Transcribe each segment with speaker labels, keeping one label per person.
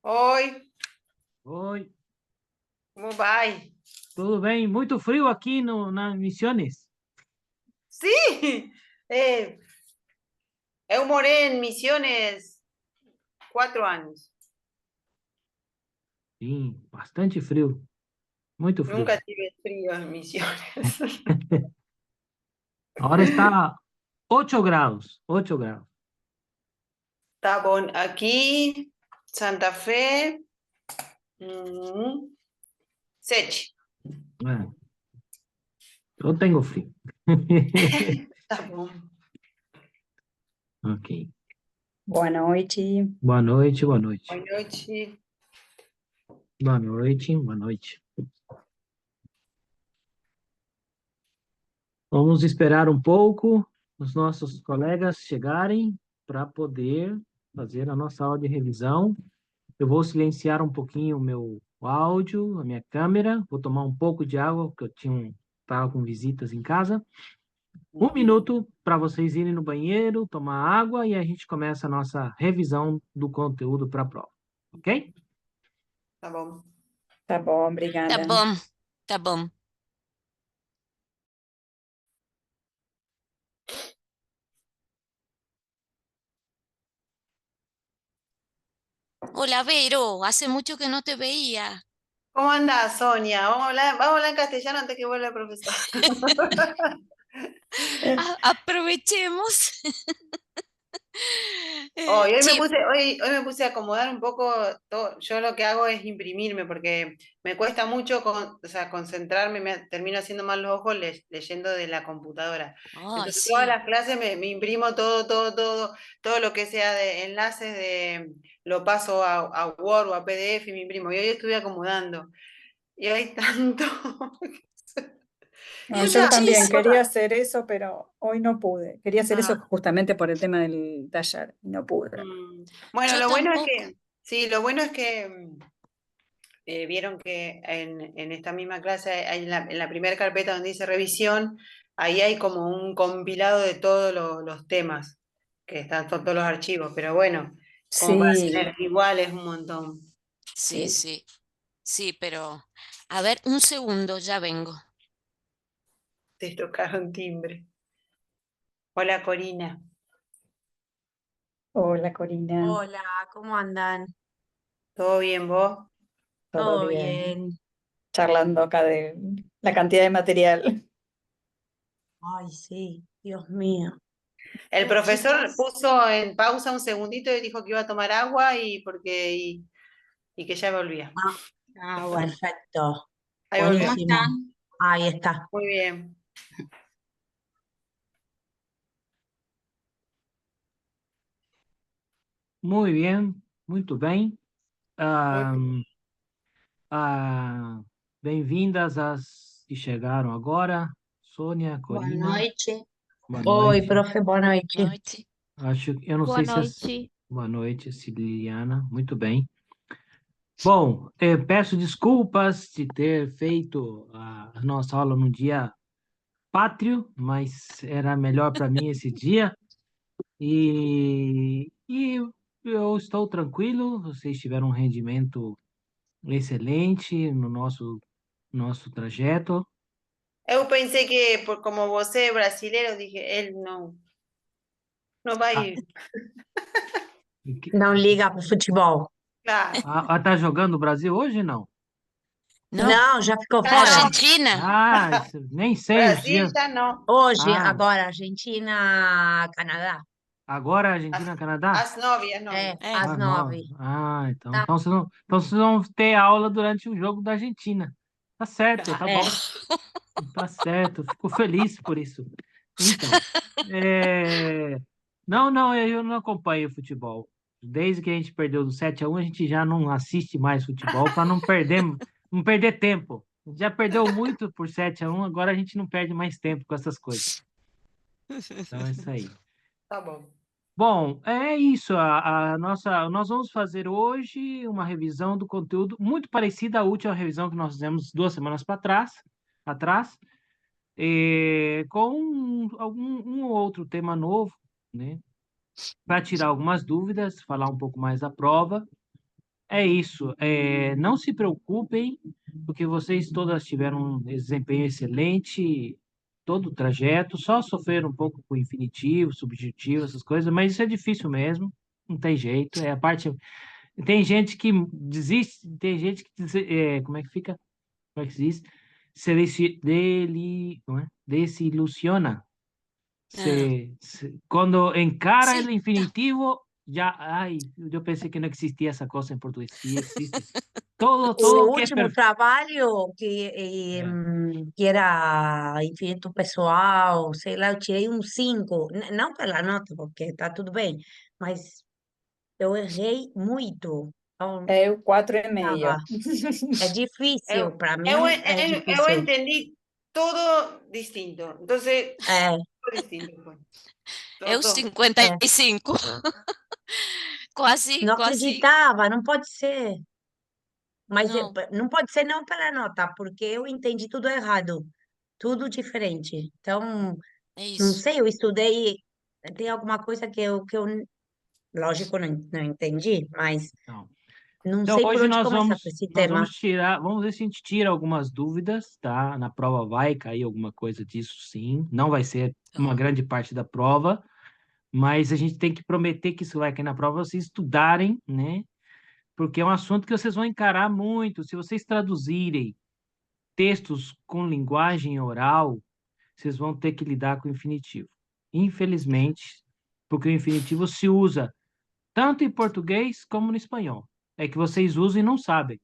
Speaker 1: Oi,
Speaker 2: Oi,
Speaker 1: como vai?
Speaker 2: tudo bem? Muito frio aqui na Missões.
Speaker 1: Sí, eh, eu moré en Misiones 4 años.
Speaker 2: Sim, bastante frio, muito frio.
Speaker 1: Nunca tive frío en Misiones.
Speaker 2: Agora está 8 graus, 8 graus.
Speaker 1: Tá bom, aqui, Santa Fe, mm, 7.
Speaker 2: É, eu tenho frio.
Speaker 1: Tá bom.
Speaker 2: Ok.
Speaker 3: Boa noite.
Speaker 2: Boa noite, boa noite.
Speaker 1: Boa noite.
Speaker 2: Boa noite, boa noite. Vamos esperar um pouco os nossos colegas chegarem para poder fazer a nossa aula de revisão. Eu vou silenciar um pouquinho o meu áudio, a minha câmera, vou tomar um pouco de água, porque estava com visitas em casa. 1 minuto para vocês irem no banheiro, tomar água e a gente começa a nossa revisão do conteúdo para a prova, ok?
Speaker 1: Tá bom.
Speaker 3: Tá bom,
Speaker 4: Tá
Speaker 3: obrigada.
Speaker 4: bom, tá bom. Hola, Vero, hace mucho que no te veía.
Speaker 1: ¿Cómo andás, Sonia? Vamos a hablar en castellano antes que vuelva el profesor.
Speaker 4: Aprovechemos.
Speaker 1: Hoy me
Speaker 4: Che,
Speaker 1: puse, hoy me puse a acomodar un poco todo. Yo lo que hago es imprimirme porque me cuesta mucho o sea, concentrarme, termino haciendo mal los ojos leyendo de la computadora.
Speaker 4: ay,
Speaker 1: Entonces todas
Speaker 4: sí.
Speaker 1: las clases me imprimo todo lo que sea de enlaces lo paso a Word o a PDF y me imprimo. Y hoy estuve acomodando. Y hay tanto.
Speaker 3: No, yo
Speaker 1: Escucha,
Speaker 3: también
Speaker 4: Muchísimo.
Speaker 3: quería hacer eso, pero hoy no pude. Quería hacer eso
Speaker 1: ah,
Speaker 3: justamente por el tema del taller, y no pude.
Speaker 1: bueno,
Speaker 4: Yo
Speaker 1: lo bueno es
Speaker 4: tampoco.
Speaker 1: que, sí, lo bueno es que vieron que en esta misma clase, en la primera carpeta donde dice revisión, ahí hay como un compilado de todos los temas, que están todos los archivos, pero bueno, como para
Speaker 3: Sí,
Speaker 1: tener igual es un montón.
Speaker 4: Sí,
Speaker 3: sí.
Speaker 4: sí, sí, pero a ver, un segundo, ya vengo.
Speaker 1: Te tocaron timbre. Hola, Corina.
Speaker 3: Hola, Corina.
Speaker 5: Hola, ¿cómo andan?
Speaker 1: ¿Todo bien vos?
Speaker 3: ¿Todo
Speaker 5: ¿Todo
Speaker 3: bien?
Speaker 5: bien?
Speaker 3: Charlando acá de la cantidad de material.
Speaker 5: Ay, sí, Dios mío.
Speaker 1: El profesor
Speaker 5: Chicos.
Speaker 1: puso en pausa un segundito y dijo que iba a tomar agua y que ya volvía.
Speaker 5: Perfecto.
Speaker 1: Ahí volvió.
Speaker 5: Buenísimo. Ahí está.
Speaker 1: Muy bien.
Speaker 2: Muito bem.
Speaker 1: Muy
Speaker 2: Ah,
Speaker 1: bien.
Speaker 2: bem-vindas às que chegaram agora. Sônia,
Speaker 5: Boa
Speaker 2: Corina,
Speaker 5: noite.
Speaker 2: boa
Speaker 5: Oi,
Speaker 2: noite.
Speaker 5: profe, boa noite.
Speaker 4: Noche.
Speaker 2: Eu não
Speaker 6: Boa
Speaker 2: sei se
Speaker 6: noite.
Speaker 2: Boa noite, Ciliana. Muito bem. Bom, peço desculpas de ter feito a nossa aula no dia pátrio, mas era melhor para mim esse dia. E eu estou tranquilo, vocês tiveram um rendimento excelente no nosso trajeto.
Speaker 1: Eu pensé que como vos es brasilero, dije, él no va a
Speaker 2: Ah,
Speaker 1: ir.
Speaker 2: e que-
Speaker 5: Não liga pro futebol.
Speaker 1: Claro.
Speaker 2: tá jogando o Brasil hoje, não?
Speaker 4: No,
Speaker 5: Não, já ficou
Speaker 1: Ah,
Speaker 5: fora.
Speaker 1: no,
Speaker 4: Argentina.
Speaker 2: Nem sei os
Speaker 1: Brasil
Speaker 2: dias.
Speaker 1: ya no.
Speaker 5: Hoje,
Speaker 2: Ah,
Speaker 5: agora, Argentina, Canadá.
Speaker 2: agora
Speaker 1: As,
Speaker 2: Argentina, Canadá?
Speaker 1: as novias,
Speaker 5: É,
Speaker 1: novias.
Speaker 4: Eh,
Speaker 5: às 9.
Speaker 2: Então,
Speaker 5: Tá?
Speaker 2: então vocês vão ter aula durante o jogo da Argentina. Tá certo, tá
Speaker 1: Claro.
Speaker 5: É.
Speaker 2: bom. Tá certo, fico feliz por isso. Então, não, eu não acompanho futebol. Desde que a gente perdeu do 7-1, a gente já não assiste mais futebol para não perder tempo. A gente já perdeu muito por 7-1, agora a gente não perde mais tempo com essas coisas. Então é isso aí.
Speaker 1: Tá bom.
Speaker 2: Bom, é isso. Nós vamos fazer hoje uma revisão do conteúdo muito parecida à última revisão que nós fizemos 2 semanas atrás, com um ou outro tema novo, né? Para tirar algumas dúvidas, falar um pouco mais da prova é isso. Não se preocupem, porque vocês todas tiveram um desempenho excelente, todo o trajeto, só sofreram um pouco com infinitivo, subjuntivo, essas coisas, mas isso é difícil mesmo, não tem jeito, é a parte... Tem gente que desiste, tem gente que... como é que fica? Como é que se diz? Como é? Desilusiona.
Speaker 4: Ah,
Speaker 2: Quando encara o
Speaker 4: sim.
Speaker 2: infinitivo, já... Ai, eu pensei que não existia essa coisa em português. Sí existe. Todo,
Speaker 5: O
Speaker 2: todo que é
Speaker 5: último
Speaker 2: perfeito.
Speaker 5: trabalho,
Speaker 2: É.
Speaker 5: que era infinito pessoal, sei lá, eu tirei um 5, não pela nota, porque tá tudo bem, mas eu errei muito. Então,
Speaker 3: É o
Speaker 5: tava,
Speaker 3: 4,5.
Speaker 5: é difícil,
Speaker 1: Eu,
Speaker 5: para
Speaker 1: eu,
Speaker 5: mim é
Speaker 1: eu, eu
Speaker 5: difícil.
Speaker 1: entendí todo distinto. Entonces,
Speaker 5: É,
Speaker 1: todo distinto, pues.
Speaker 4: Eu
Speaker 1: Todo.
Speaker 4: 55. Quase,
Speaker 5: não
Speaker 4: quase.
Speaker 5: acreditava, não pode ser. Mas
Speaker 4: Não,
Speaker 5: não pode ser não pela nota, porque eu entendi tudo errado, tudo diferente. Então,
Speaker 4: é
Speaker 5: não
Speaker 4: isso.
Speaker 5: sei, eu estudei, tem alguma coisa que eu lógico, não entendi, mas
Speaker 2: Não.
Speaker 5: não
Speaker 2: Então,
Speaker 5: sei por
Speaker 2: hoje
Speaker 5: onde começar com esse
Speaker 2: nós vamos
Speaker 5: tema.
Speaker 2: tirar, vamos ver se a gente tira algumas dúvidas, tá? Na prova vai cair alguma coisa disso, sim. Não vai ser uma
Speaker 4: Ó,
Speaker 2: grande parte da prova, mas a gente tem que prometer que isso vai cair na prova, vocês estudarem, né? Porque é um assunto que vocês vão encarar muito. Se vocês traduzirem textos com linguagem oral, vocês vão ter que lidar com o infinitivo. Infelizmente, porque o infinitivo se usa tanto em português como no espanhol. É que vocês usam e não sabem,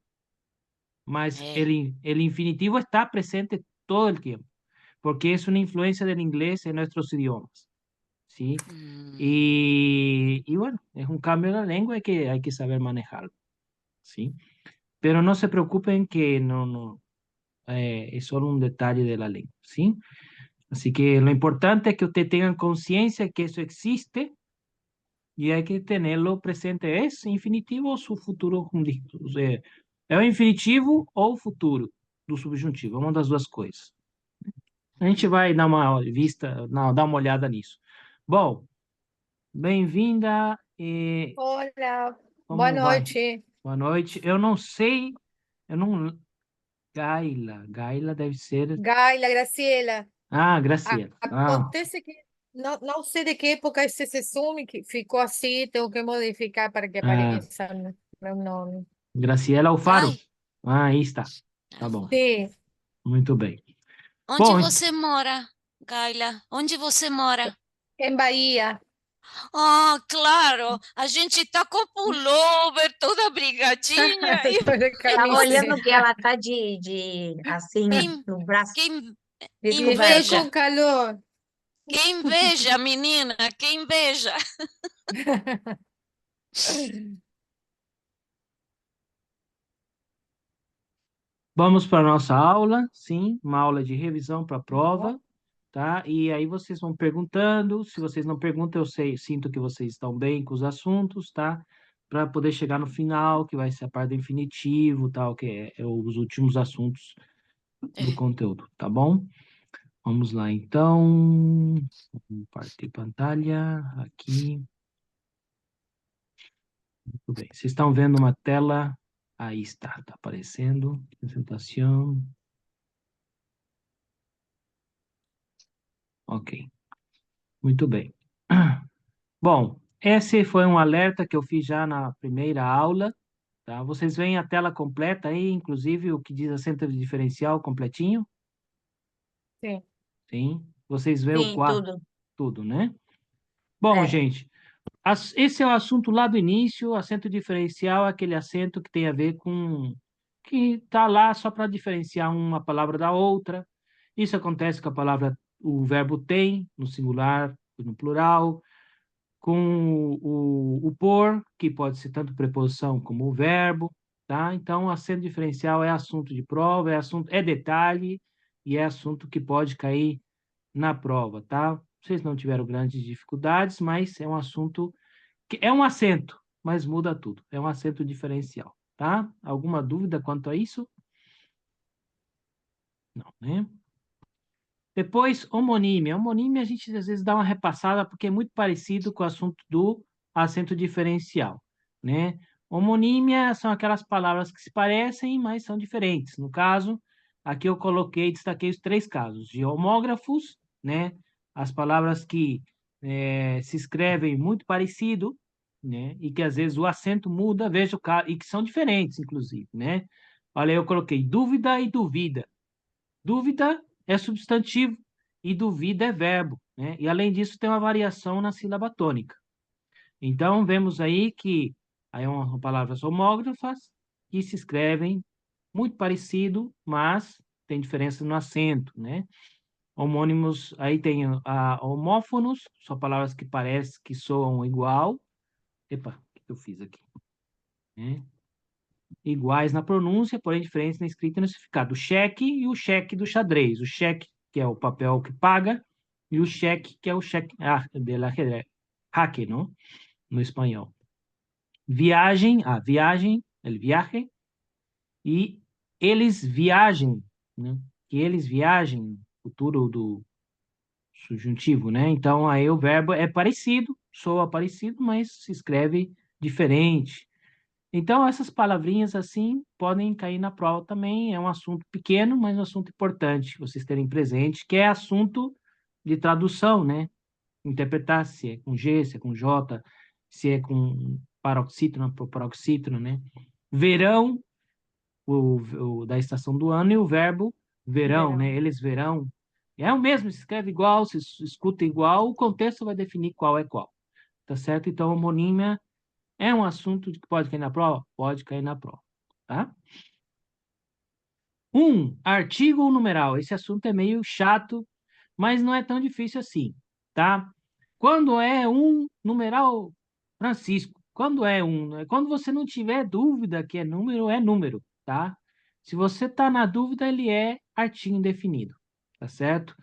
Speaker 2: mas
Speaker 4: é.
Speaker 2: el infinitivo está presente todo el tiempo, porque es una influencia del inglés en nuestros idiomas, ¿sí?
Speaker 4: Hum,
Speaker 2: Y bueno, es un cambio de la lengua hay que saber manejarlo, ¿sí? Pero no se preocupen que no, es solo un detalle de la lengua, ¿sí? Así que lo importante es que ustedes tengan conciencia que eso existe y hay que tenerlo presente. ¿Es infinitivo ou su futuro? É o infinitivo ou o futuro do subjuntivo? É uma das duas coisas. A gente vai dar uma vista, não, dar uma olhada nisso. Bom, bem-vinda e
Speaker 6: Hola, boa
Speaker 2: como vai?
Speaker 6: noite.
Speaker 2: Boa noite. Eu não sei, eu não... Gaila deve ser...
Speaker 6: Gaila, Graciela.
Speaker 2: Ah, Graciela. Ah,
Speaker 6: Acontece que não sei de que época é esse Zoom que ficou assim, tenho que modificar para que
Speaker 2: ah,
Speaker 6: apareça meu nome.
Speaker 2: Graciela Alfaro.
Speaker 4: Ai,
Speaker 2: Ah, aí está. Tá bom.
Speaker 6: Sim,
Speaker 2: Muito bem.
Speaker 4: onde
Speaker 2: Bom,
Speaker 4: você mora, Gaila? Onde você mora?
Speaker 6: em Bahia.
Speaker 4: Ah, claro, a gente tá com pullover, toda abrigadinha.
Speaker 6: Estou de
Speaker 5: Tava olhando que
Speaker 6: camiseta.
Speaker 5: ela tá de assim,
Speaker 4: Quem,
Speaker 5: no braço
Speaker 4: quem
Speaker 6: E estou
Speaker 5: descoberto.
Speaker 6: com
Speaker 4: inveja,
Speaker 6: calor.
Speaker 4: quem inveja, menina, quem inveja.
Speaker 2: vamos para a nossa aula, sim, uma aula de revisão para a prova, tá? E aí vocês vão perguntando, se vocês não perguntam, eu sei, sinto que vocês estão bem com os assuntos, tá? Para poder chegar no final, que vai ser a parte do infinitivo, tal, que é os últimos assuntos do
Speaker 4: É.
Speaker 2: conteúdo, tá bom? Vamos lá, então. Vamos partir pantalla, aqui. Muito bem. Vocês estão vendo uma tela? Aí está aparecendo. Apresentação. Ok, muito bem. Bom, esse foi um alerta que eu fiz já na primeira aula, tá? Vocês veem a tela completa aí, inclusive o que diz acento diferencial completinho?
Speaker 6: Sim.
Speaker 2: Sim. Vocês veem o
Speaker 5: sim,
Speaker 2: quadro,
Speaker 5: tudo.
Speaker 2: tudo, né? Bom,
Speaker 5: É,
Speaker 2: gente, esse é o assunto lá do início, acento diferencial é aquele acento que tem a ver com... que está lá só para diferenciar uma palavra da outra. Isso acontece com a palavra, o verbo tem, no singular e no plural, com o por, que pode ser tanto preposição como o verbo, tá? Então, acento diferencial é assunto de prova, é detalhe e é assunto que pode cair na prova, tá? Vocês não tiveram grandes dificuldades, mas é um assunto que é um acento, mas muda tudo. É um acento diferencial, tá? Alguma dúvida quanto a isso? Não, né? Depois, homonímia. Homonímia a gente às vezes dá uma repassada porque é muito parecido com o assunto do acento diferencial, né? Homonímia são aquelas palavras que se parecem, mas são diferentes. No caso, aqui eu destaquei os 3 casos, de homógrafos, né? As palavras que se escrevem muito parecido, né? E que às vezes o acento muda, e que são diferentes, inclusive, né? Olha, eu coloquei dúvida e duvida. Dúvida é substantivo e duvida é verbo, né? E além disso, tem uma variação na sílaba tônica. Então, vemos aí que aí são palavras homógrafas que se escrevem muito parecido, mas tem diferença no acento, né? Homônimos, aí tem homófonos, são palavras que parecem que soam igual. Epa, o que eu fiz aqui? Né? Iguais na pronúncia, porém diferentes na escrita e no significado. O cheque e o cheque do xadrez. O cheque, que é o papel que paga, e o cheque, que é o cheque de la jaque, não? No espanhol. Viagem, viagem, el viaje, e eles viajem, né? Que eles viajem, futuro do subjuntivo, né? Então, aí o verbo é parecido, soa parecido, mas se escreve diferente. Então, essas palavrinhas assim podem cair na prova também. É um assunto pequeno, mas um assunto importante vocês terem presente, que é assunto de tradução, né? Interpretar se é com G, se é com J, se é com paroxítono, paroxítono, né? Verão, da estação do ano, e o verbo verão, né?
Speaker 6: Verão.
Speaker 2: Eles verão. É o mesmo, se escreve igual, se escuta igual, o contexto vai definir qual é qual. Tá certo? Então, homonímia é um assunto que pode cair na prova? Pode cair na prova, tá? Artigo ou numeral. Esse assunto é meio chato, mas não é tão difícil assim, tá? Quando é um numeral, Francisco, quando você não tiver dúvida que é número, tá? Se você tá na dúvida, ele é artigo indefinido, tá certo?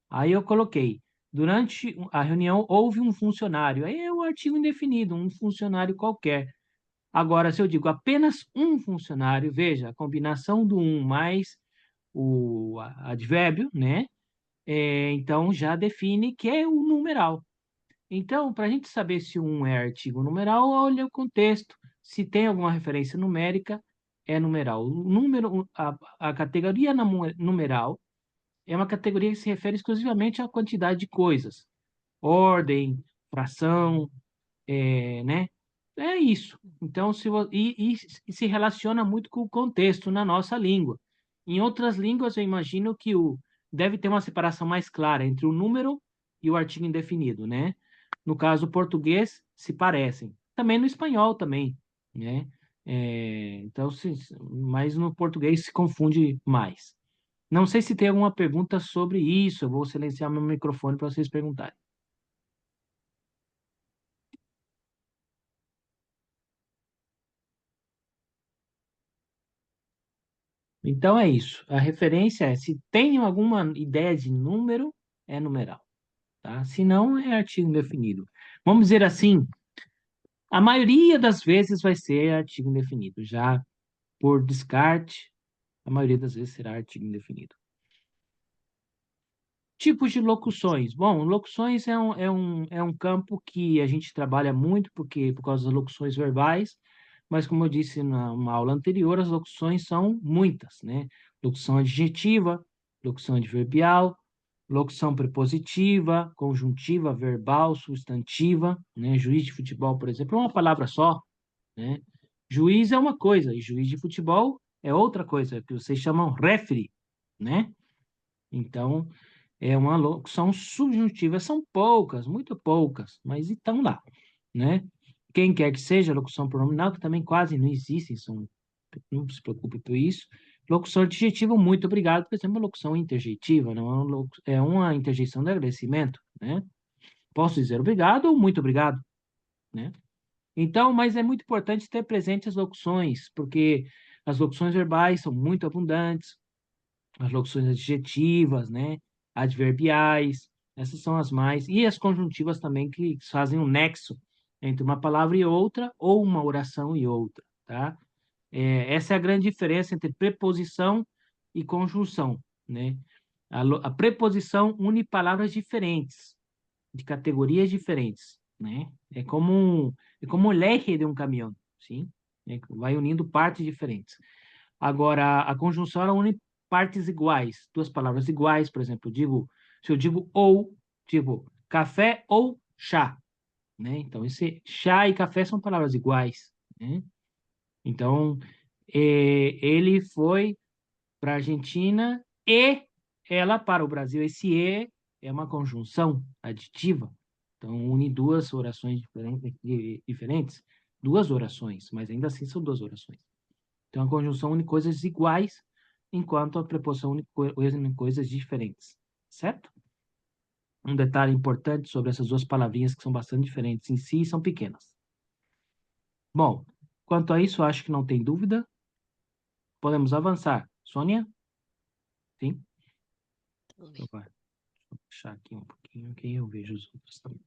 Speaker 2: Aí eu coloquei, durante a reunião houve um funcionário, aí é o artigo indefinido, um funcionário qualquer. Agora, se eu digo apenas um funcionário, veja, a combinação do mais o advérbio, né? Então, já define que é o numeral. Então, para a gente saber se um é artigo numeral, olha o contexto. Se tem alguma referência numérica, é numeral. A categoria numeral é uma categoria que se refere exclusivamente à quantidade de coisas. Ordem, fração, né? É isso. Então, e se relaciona muito com o contexto na nossa língua. Em outras línguas, eu imagino que deve ter uma separação mais clara entre o número e o artigo indefinido, né? No caso, o português se parecem. Também no espanhol também, né? Então, mas no português se confunde mais. Não sei se tem alguma pergunta sobre isso. Eu vou silenciar meu microfone para vocês perguntarem. Então é isso. A referência é, se tem alguma ideia de número, é numeral, tá? Se não, é artigo indefinido. Vamos dizer assim, a maioria das vezes vai ser artigo indefinido. Já por descarte, a maioria das vezes será artigo indefinido. Tipos de locuções. Bom, locuções é um campo que a gente trabalha muito por causa das locuções verbais, mas como eu disse numa aula anterior, as locuções são muitas, né? Locução adjetiva, locução adverbial, locução prepositiva, conjuntiva, verbal, substantiva, né? Juiz de futebol, por exemplo, é uma palavra só, né? Juiz é uma coisa e juiz de futebol é outra coisa, que vocês chamam referee, né? Então, é uma locução subjuntiva, são poucas, muito poucas, mas estão lá, né? Quem quer que seja, locução pronominal, que também quase não existem, não se preocupe por isso. Locução adjetiva, muito obrigado, por exemplo, locução interjeitiva, não é uma interjeição de agradecimento, né? Posso dizer obrigado ou muito obrigado, né? Então, mas é muito importante ter presente as locuções, porque as locuções verbais são muito abundantes, as locuções adjetivas, né? Adverbiais, essas são as mais, e as conjuntivas também que fazem um nexo entre uma palavra e outra, ou uma oração e outra, tá? Essa é a grande diferença entre preposição e conjunção, né? A preposição une palavras diferentes, de categorias diferentes, né? É como o eje de um caminhão, sim? né? Vai unindo partes diferentes. Agora, a conjunção, ela une partes iguais, duas palavras iguais, por exemplo, se eu digo ou, tipo, café ou chá, né? Então, esse chá e café são palavras iguais, né? Então, ele foi para a Argentina e ela para o Brasil. Esse e é uma conjunção aditiva. Então, une duas orações diferentes, duas orações, mas ainda assim são duas orações. Então, a conjunção une coisas iguais, enquanto a preposição une coisas diferentes, certo? Um detalhe importante sobre essas duas palavrinhas que são bastante diferentes em si e são pequenas. Bom, quanto a isso, acho que não tem dúvida. Podemos avançar. Sônia? Sim?
Speaker 4: Tudo bem.
Speaker 2: Então, vai. Vou puxar aqui um pouquinho, que eu vejo os outros também.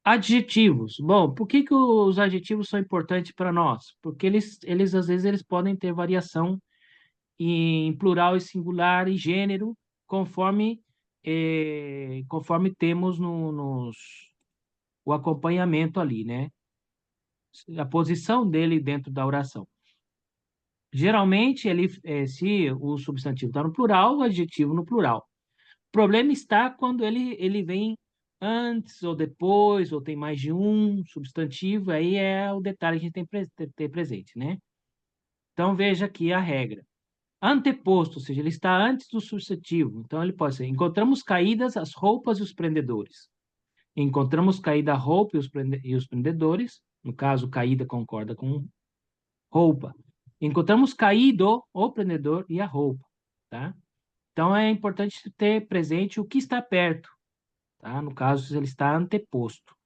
Speaker 2: Adjetivos. Bom, por que os adjetivos são importantes para nós? Porque eles às vezes, eles podem ter variação em plural e singular e gênero, conforme temos o acompanhamento ali, né? A posição dele dentro da oração. Geralmente, se o substantivo está no plural, o adjetivo no plural. O problema está quando ele vem antes ou depois, ou tem mais de um substantivo, aí é o detalhe que a gente tem que ter presente, né? Então, veja aqui a regra. Anteposto, ou seja, ele está antes do substantivo. Então, ele pode ser: encontramos caídas as roupas e os prendedores. Encontramos caída a roupa e os prendedores. No caso, caída concorda com roupa. Encontramos caído o prendedor e a roupa, tá? Então, é importante ter presente o que está perto, tá? No caso, ele está anteposto,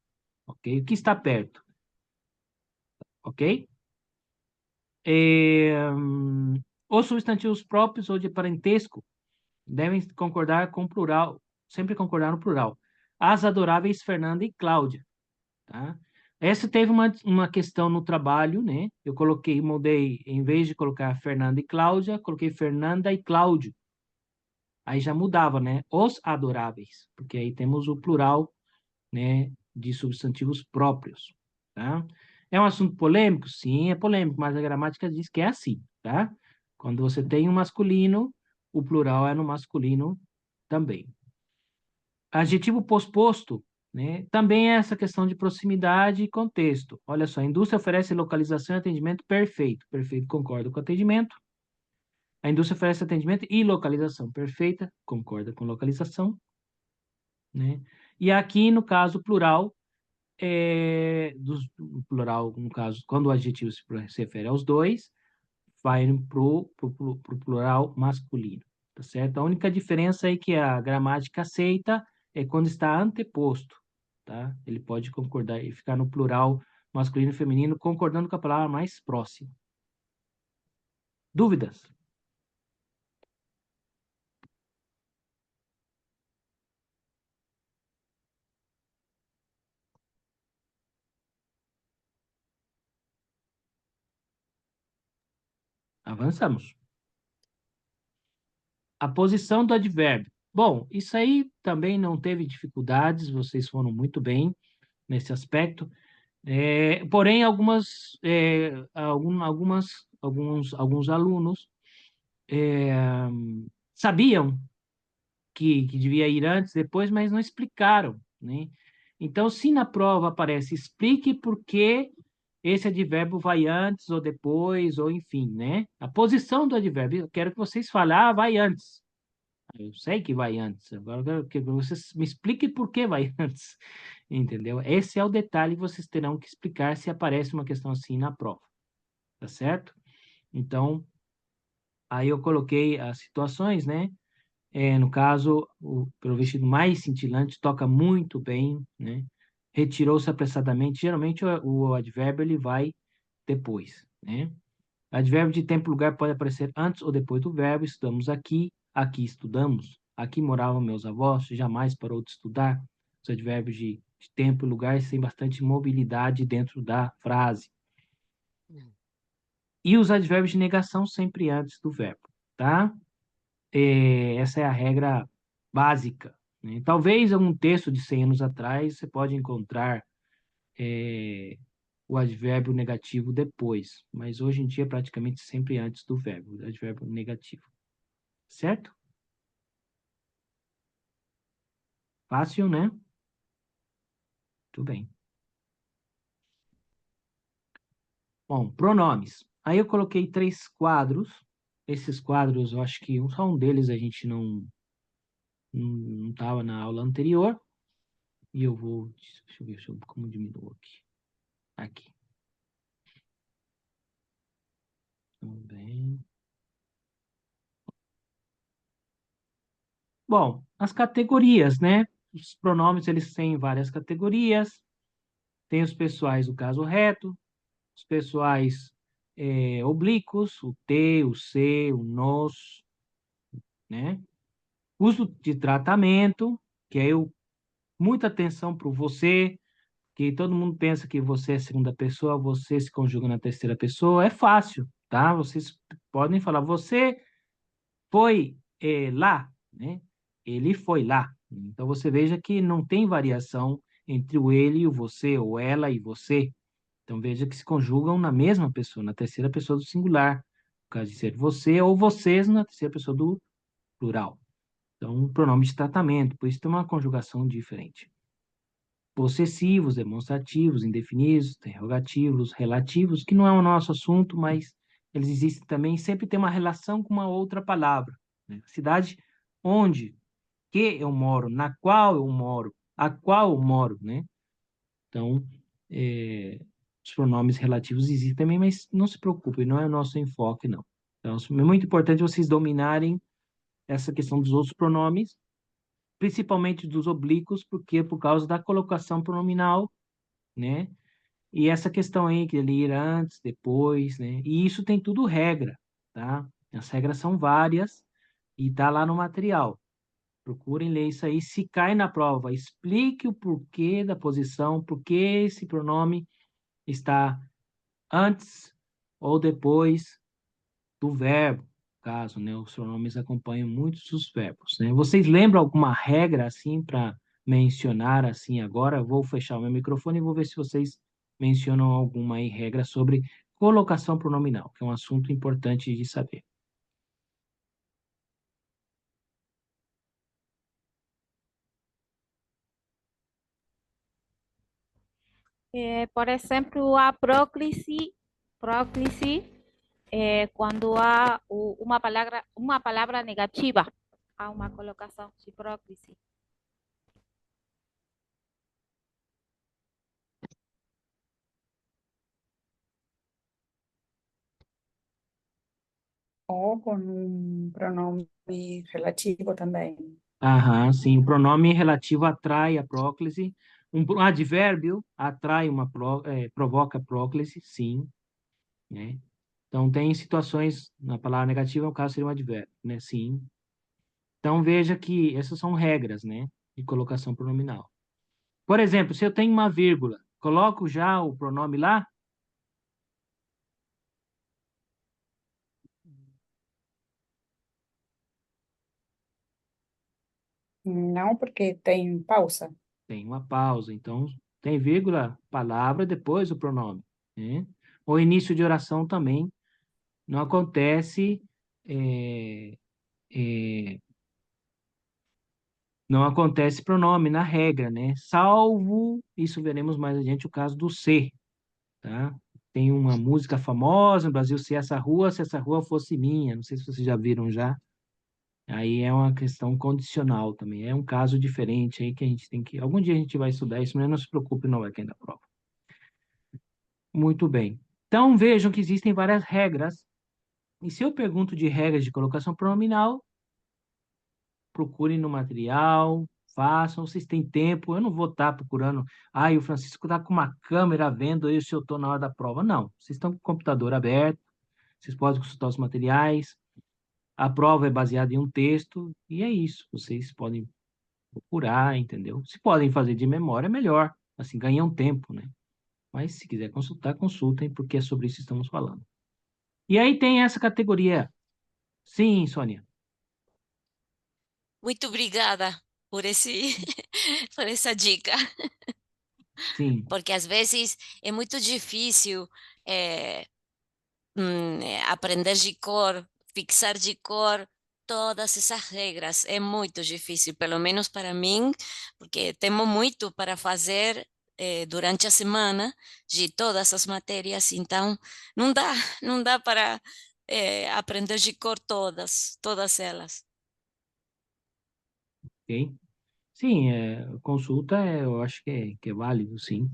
Speaker 2: ok? O que está perto, ok? Os substantivos próprios ou de parentesco devem concordar com o plural, sempre concordar no plural. As adoráveis Fernanda e Cláudia, tá? Essa teve uma questão no trabalho, né? Eu mudei, em vez de colocar Fernanda e Cláudia, coloquei Fernanda e Cláudio. Aí já mudava, né? Os adoráveis, porque aí temos o plural, né, de substantivos próprios, tá? É um assunto polêmico? Sim, é polêmico, mas a gramática diz que é assim, tá? Quando você tem um masculino, o plural é no masculino também. Adjetivo posposto, né? Também é essa questão de proximidade e contexto. Olha só, a indústria oferece localização e atendimento perfeito. Perfeito, concordo com atendimento. A indústria oferece atendimento e localização perfeita, concorda com localização, né? E aqui, no caso, plural, plural, no caso, quando o adjetivo se refere aos dois, vai pro plural masculino, tá certo? A única diferença aí que a gramática aceita é quando está anteposto, tá? Ele pode concordar e ficar no plural masculino e feminino, concordando com a palavra mais próxima. Dúvidas? Avançamos. A posição do advérbio. Bom, isso aí também não teve dificuldades, vocês foram muito bem nesse aspecto. Porém, alguns alunos sabiam que devia ir antes, depois, mas não explicaram, né? Então, se na prova aparece, explique por que esse advérbio vai antes ou depois, ou enfim, né? A posição do advérbio, eu quero que vocês falem, vai antes. Eu sei que vai antes, agora eu quero que vocês me expliquem por que vai antes, entendeu? Esse é o detalhe que vocês terão que explicar se aparece uma questão assim na prova, tá certo? Então, aí eu coloquei as situações, né? No caso, pelo vestido mais cintilante, toca muito bem, né? Retirou-se apressadamente. Geralmente, o advérbio, ele vai depois, né? Advérbio de tempo e lugar pode aparecer antes ou depois do verbo. Estudamos aqui, aqui estudamos. Aqui moravam meus avós, jamais parou de estudar. Os advérbios de tempo e lugar têm bastante mobilidade dentro da frase. E os advérbios de negação sempre antes do verbo, tá? Essa é a regra básica, né? Talvez algum texto de 100 anos atrás você pode encontrar o advérbio negativo depois, mas hoje em dia praticamente sempre antes do verbo, o advérbio negativo. Certo? Fácil, né? Tudo bem. Bom, pronomes. Aí eu coloquei 3 quadros. Esses quadros, eu acho que só um deles a gente não estava na aula anterior. E eu vou, deixa eu ver como diminuo aqui. Aqui. Também. Bom, as categorias, né? Os pronomes, eles têm várias categorias. Tem os pessoais, o caso reto, os pessoais oblíquos, o te, o se, o nos, né? Uso de tratamento, que é muita atenção para o você, que todo mundo pensa que você é segunda pessoa, você se conjuga na terceira pessoa, é fácil, tá? Vocês podem falar, você foi lá, né? Ele foi lá. Então você veja que não tem variação entre o ele e o você, ou ela e você. Então veja que se conjugam na mesma pessoa, na terceira pessoa do singular. No caso de ser você ou vocês na terceira pessoa do plural. Então, um pronome de tratamento, por isso tem uma conjugação diferente. Possessivos, demonstrativos, indefinidos, interrogativos, relativos, que não é o nosso assunto, mas eles existem também, sempre tem uma relação com uma outra palavra, né? Cidade onde, que eu moro, na qual eu moro, a qual eu moro, né? Então, os pronomes relativos existem também, mas não se preocupe, não é o nosso enfoque, não. Então, é muito importante vocês dominarem essa questão dos outros pronomes, principalmente dos oblíquos, porque por causa da colocação pronominal, né? E essa questão aí, que ele ir antes, depois, né? E isso tem tudo regra, tá? As regras são várias e tá lá no material. Procurem ler isso aí. Se cai na prova, explique o porquê da posição, por que esse pronome está antes ou depois do verbo, caso, né? Os pronomes acompanham muitos dos verbos, né? Vocês lembram alguma regra, assim, para mencionar, assim, agora? Vou fechar o meu microfone e vou ver se vocês mencionam alguma aí regra sobre colocação pronominal, que é um assunto importante de saber.
Speaker 7: Por exemplo, a próclise quando há uma palavra negativa, há uma colocação de próclise.
Speaker 3: Ou com um pronome relativo também.
Speaker 2: Aham, sim. O pronome relativo atrai a próclise. Um advérbio atrai provoca próclise, sim, né? Então, tem situações, na palavra negativa, o caso seria um advérbio, né? Sim. Então, veja que essas são regras, né? De colocação pronominal. Por exemplo, se eu tenho uma vírgula, coloco já o pronome lá?
Speaker 3: Não, porque tem pausa.
Speaker 2: Tem uma pausa. Então, tem vírgula, palavra, depois o pronome, né? O início de oração também não acontece... não acontece pronome na regra, né? Salvo, isso veremos mais adiante, o caso do ser, tá? Tem uma música famosa no Brasil, se essa rua fosse minha, não sei se vocês já viram já. Aí é uma questão condicional também, é um caso diferente aí que a gente tem que... Algum dia a gente vai estudar isso, mas não se preocupe, não vai cair na prova. Muito bem. Então vejam que existem várias regras, e se eu pergunto de regras de colocação pronominal, procurem no material, façam, vocês têm tempo, eu não vou estar procurando, o Francisco está com uma câmera vendo aí se eu estou na hora da prova. Não, vocês estão com o computador aberto, vocês podem consultar os materiais, a prova é baseada em um texto, e é isso, vocês podem procurar, entendeu? Se podem fazer de memória, é melhor, assim, ganham tempo, né? Mas se quiser consultar, consultem, porque é sobre isso que estamos falando. E aí tem essa categoria. Sim, Sônia.
Speaker 4: Muito obrigada por por essa dica.
Speaker 2: Sim,
Speaker 4: porque às vezes é muito difícil eh, aprender de cor, fixar de cor todas essas regras. É muito difícil, pelo menos para mim, porque temos muito para fazer durante a semana de todas as matérias, então não dá, não dá para aprender de cor todas elas.
Speaker 2: ok. Sim, consulta eu acho que é válido, sim.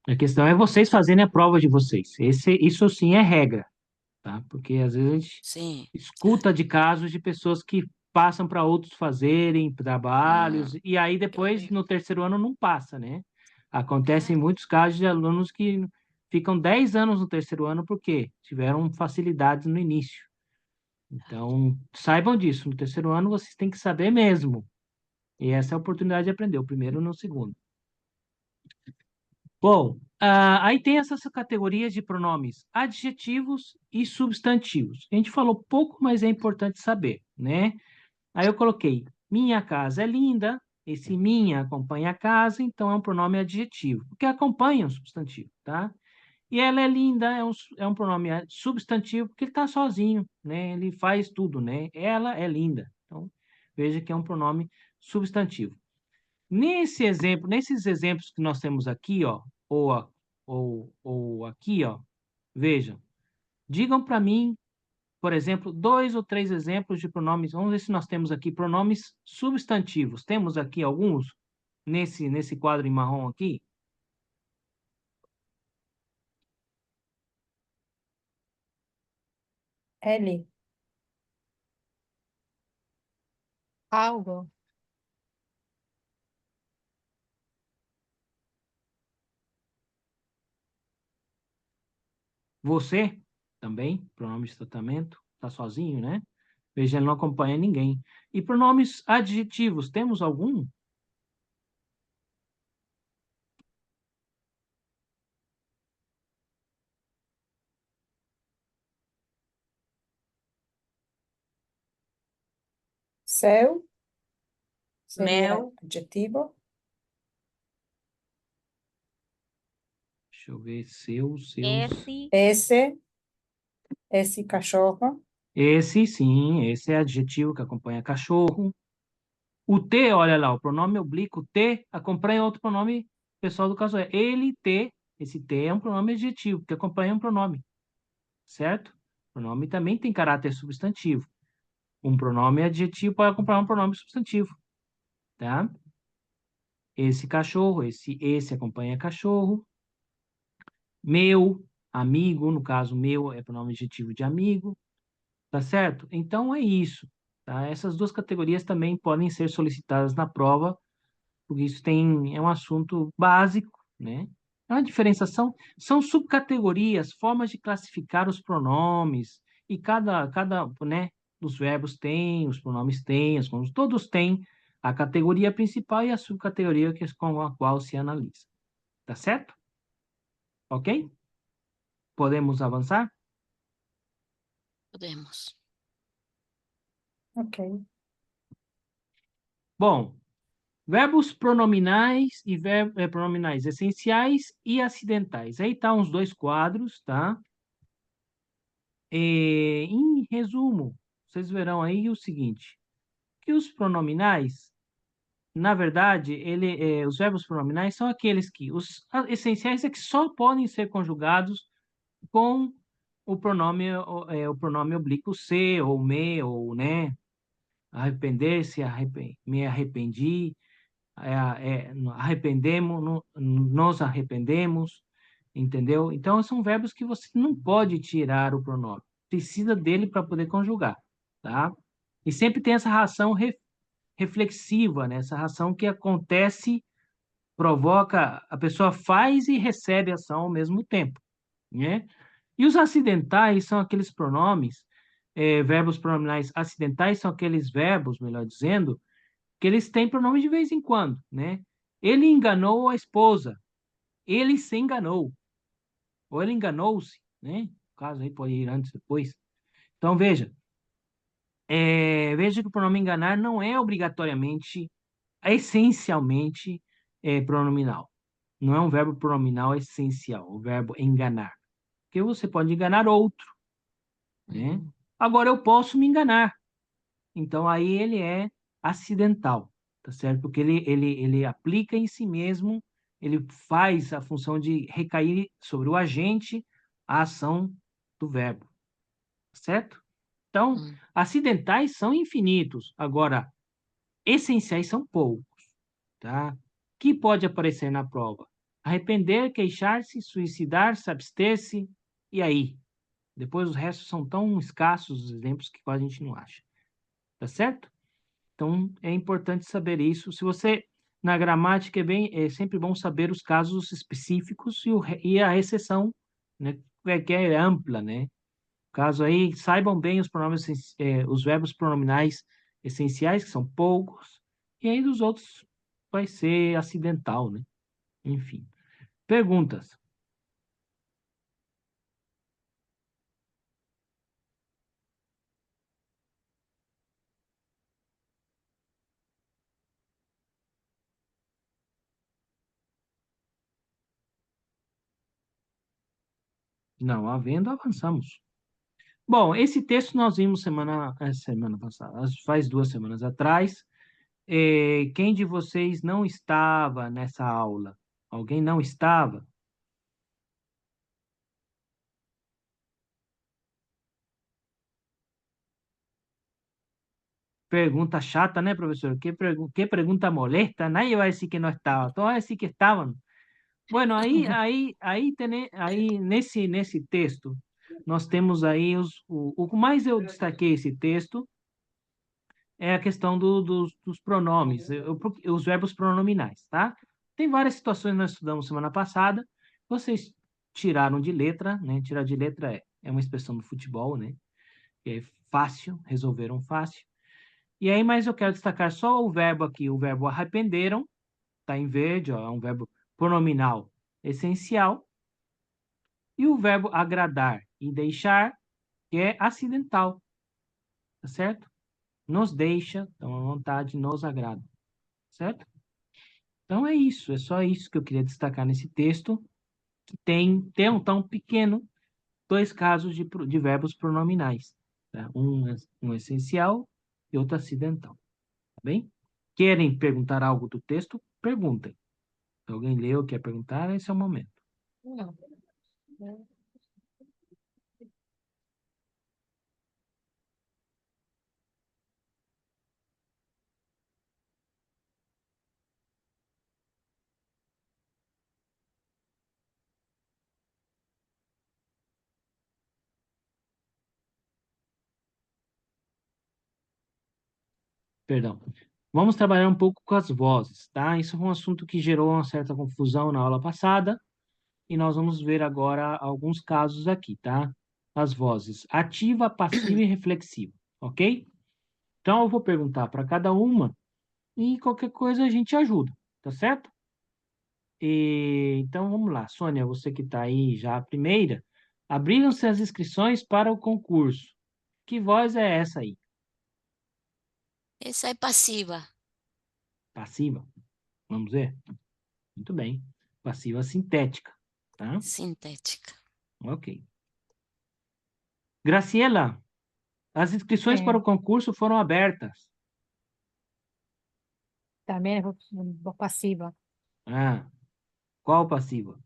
Speaker 2: A questão é vocês fazerem a prova de vocês. Isso sim é regra, tá? Porque às vezes a gente
Speaker 4: Sim,
Speaker 2: escuta de casos de pessoas que passam para outros fazerem
Speaker 4: claro.
Speaker 2: trabalhos, e aí
Speaker 4: Que
Speaker 2: depois,
Speaker 4: horrível.
Speaker 2: no terceiro ano, não passa, né? Acontecem
Speaker 4: Claro.
Speaker 2: muitos casos de alunos que ficam 10 anos no terceiro ano porque tiveram facilidades no início. Então, saibam disso. No terceiro ano, vocês têm que saber mesmo. E essa é a oportunidade de aprender, o primeiro e no segundo. Bom, aí tem essas categorias de pronomes adjetivos e substantivos. A gente falou pouco, mas é importante saber, né? Aí eu coloquei, minha casa é linda. Esse minha acompanha a casa, então é um pronome adjetivo, porque acompanha um substantivo, tá? E ela é linda, é um pronome substantivo, porque ele está sozinho, né? Ele faz tudo, né? Ela é linda. Então, veja que é um pronome substantivo. Nesses exemplos que nós temos aqui, ó, ou aqui, ó, vejam, digam para mim, por exemplo, 2 ou 3 exemplos de pronomes. Vamos ver se nós temos aqui pronomes substantivos. Temos aqui alguns nesse quadro em marrom aqui?
Speaker 3: L,
Speaker 6: Algo.
Speaker 2: Você também, pronome de tratamento, está sozinho, né? Veja, ele não acompanha ninguém. E pronomes adjetivos, temos algum?
Speaker 3: céu sería
Speaker 5: Mel,
Speaker 3: adjetivo.
Speaker 2: Deixa eu ver, seus.
Speaker 7: Esse,
Speaker 3: Esse cachorro.
Speaker 2: Esse é adjetivo que acompanha cachorro. O T, olha lá, o pronome oblíquo T acompanha outro pronome pessoal do caso é ele, T. Esse T é um pronome adjetivo, que acompanha um pronome, certo? O pronome também tem caráter substantivo. Um pronome adjetivo pode acompanhar um pronome substantivo, tá? Esse cachorro, esse acompanha cachorro. Meu, amigo, no caso, meu é pronome adjetivo de amigo, tá certo? Então é isso, tá? Essas duas categorias também podem ser solicitadas na prova, porque é um assunto básico, né? É uma diferenciação, são subcategorias, formas de classificar os pronomes, e cada, né, dos verbos tem, os pronomes têm, todos têm a categoria principal e a subcategoria com a qual se analisa. Tá certo? Ok? Podemos avançar?
Speaker 4: Podemos.
Speaker 3: Ok.
Speaker 2: Bom, verbos pronominais e pronominais essenciais e acidentais. Aí tá uns 2 quadros, tá? Em resumo, vocês verão aí o seguinte, que os pronominais, na verdade, os verbos pronominais são aqueles que, os essenciais é que só podem ser conjugados com o pronome oblíquo se, ou me, ou né, arrepender-se, me arrependi, arrependemos, nos arrependemos, entendeu? Então, são verbos que você não pode tirar o pronome. Precisa dele para poder conjugar, tá? E sempre tem essa ração reflexiva, né? Essa ração que acontece, provoca, a pessoa faz e recebe ação ao mesmo tempo, né? E os acidentais são aqueles pronomes, verbos pronominais acidentais são aqueles verbos, melhor dizendo, que eles têm pronome de vez em quando, né? Ele enganou a esposa, ele se enganou, ou ele enganou-se, né? No caso aí pode ir antes, depois. Então, veja que o pronome enganar não é obrigatoriamente, essencialmente, pronominal. não é um verbo pronominal essencial, o verbo enganar. Porque você pode enganar outro, né? Agora eu posso me enganar. Então aí ele é acidental, tá certo? Porque ele aplica em si mesmo, ele faz a função de recair sobre o agente a ação do verbo, tá certo? Então, acidentais são infinitos. Agora, essenciais são poucos, tá? Que pode aparecer na prova? Arrepender, queixar-se, suicidar-se, abster-se, e aí? Depois os restos são tão escassos os exemplos que quase a gente não acha. Tá certo? Então, é importante saber isso. Se você, na gramática, é sempre bom saber os casos específicos e a exceção, né? Que é ampla, né? Caso aí, saibam bem os pronomes, os verbos pronominais essenciais, que são poucos, e aí dos outros vai ser acidental, né? Enfim. Perguntas? Não havendo, avançamos. Bom, esse texto nós vimos semana passada, faz 2 semanas atrás. Quem de vocês não estava nessa aula? Alguém não estava? Pergunta chata, né, professor? Que pergunta molesta. Nadie va a decir que no estaba. Todos van a decir que estaban. Bueno, aí nesse texto, nós temos aí o que mais eu destaquei esse texto é a questão dos pronomes, os verbos pronominais, tá? Tem várias situações que nós estudamos semana passada, vocês tiraram de letra, né? Tirar de letra é uma expressão do futebol, né? É fácil, resolveram fácil. E aí, mas eu quero destacar só o verbo aqui, o verbo arrependeram, tá em verde, ó, é um verbo pronominal essencial, e o verbo agradar e deixar, que é acidental, tá certo? Nos deixa, então à vontade, nos agrada, certo? Então é isso, é só isso que eu queria destacar nesse texto, que tem um tão pequeno, 2 casos de verbos pronominais, tá? Um essencial e outro acidental, tá bem? Querem perguntar algo do texto? Perguntem. Se alguém leu, quer perguntar, esse é o momento.
Speaker 6: Não.
Speaker 2: Perdão. Vamos trabalhar um pouco com as vozes, tá? Isso foi um assunto que gerou uma certa confusão na aula passada, e nós vamos ver agora alguns casos aqui, tá? As vozes ativa, passiva e reflexiva, ok? Então, eu vou perguntar para cada uma e qualquer coisa a gente ajuda, tá certo? Então, vamos lá. Sônia, você que está aí já a primeira, abriram-se as inscrições para o concurso. Que voz é essa aí?
Speaker 4: Essa é passiva.
Speaker 2: Passiva? Vamos ver? Muito bem. Passiva sintética, tá?
Speaker 4: Sintética.
Speaker 2: Ok. Graciela, as inscrições para o concurso foram abertas.
Speaker 6: También es voz pasiva.
Speaker 2: Ah, qual passiva?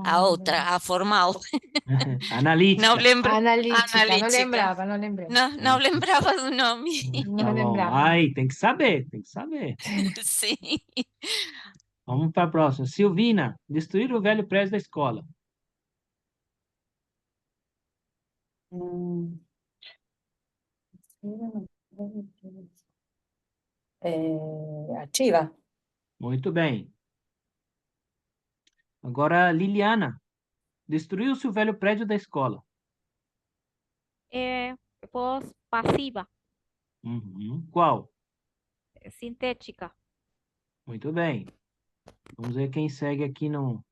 Speaker 4: A outra, a formal.
Speaker 2: Analítica.
Speaker 4: Não lembro.
Speaker 6: Analítica, no
Speaker 4: Analítica.
Speaker 6: lembrava, no lembrava.
Speaker 4: Não lembrava do nome.
Speaker 6: No
Speaker 2: Tá bom.
Speaker 6: lembrava.
Speaker 2: Ai, tem que saber, tem que saber.
Speaker 4: Sim.
Speaker 2: Vamos para a próxima. Silvina, destruir o velho prédio da escola.
Speaker 3: Ativa.
Speaker 2: Muito bem. Agora, Liliana, destruiu-se o velho prédio da escola.
Speaker 7: Voz pasiva,
Speaker 2: Uhum. Qual?
Speaker 7: sintética.
Speaker 2: Muito bem. Vamos ver quem segue aqui no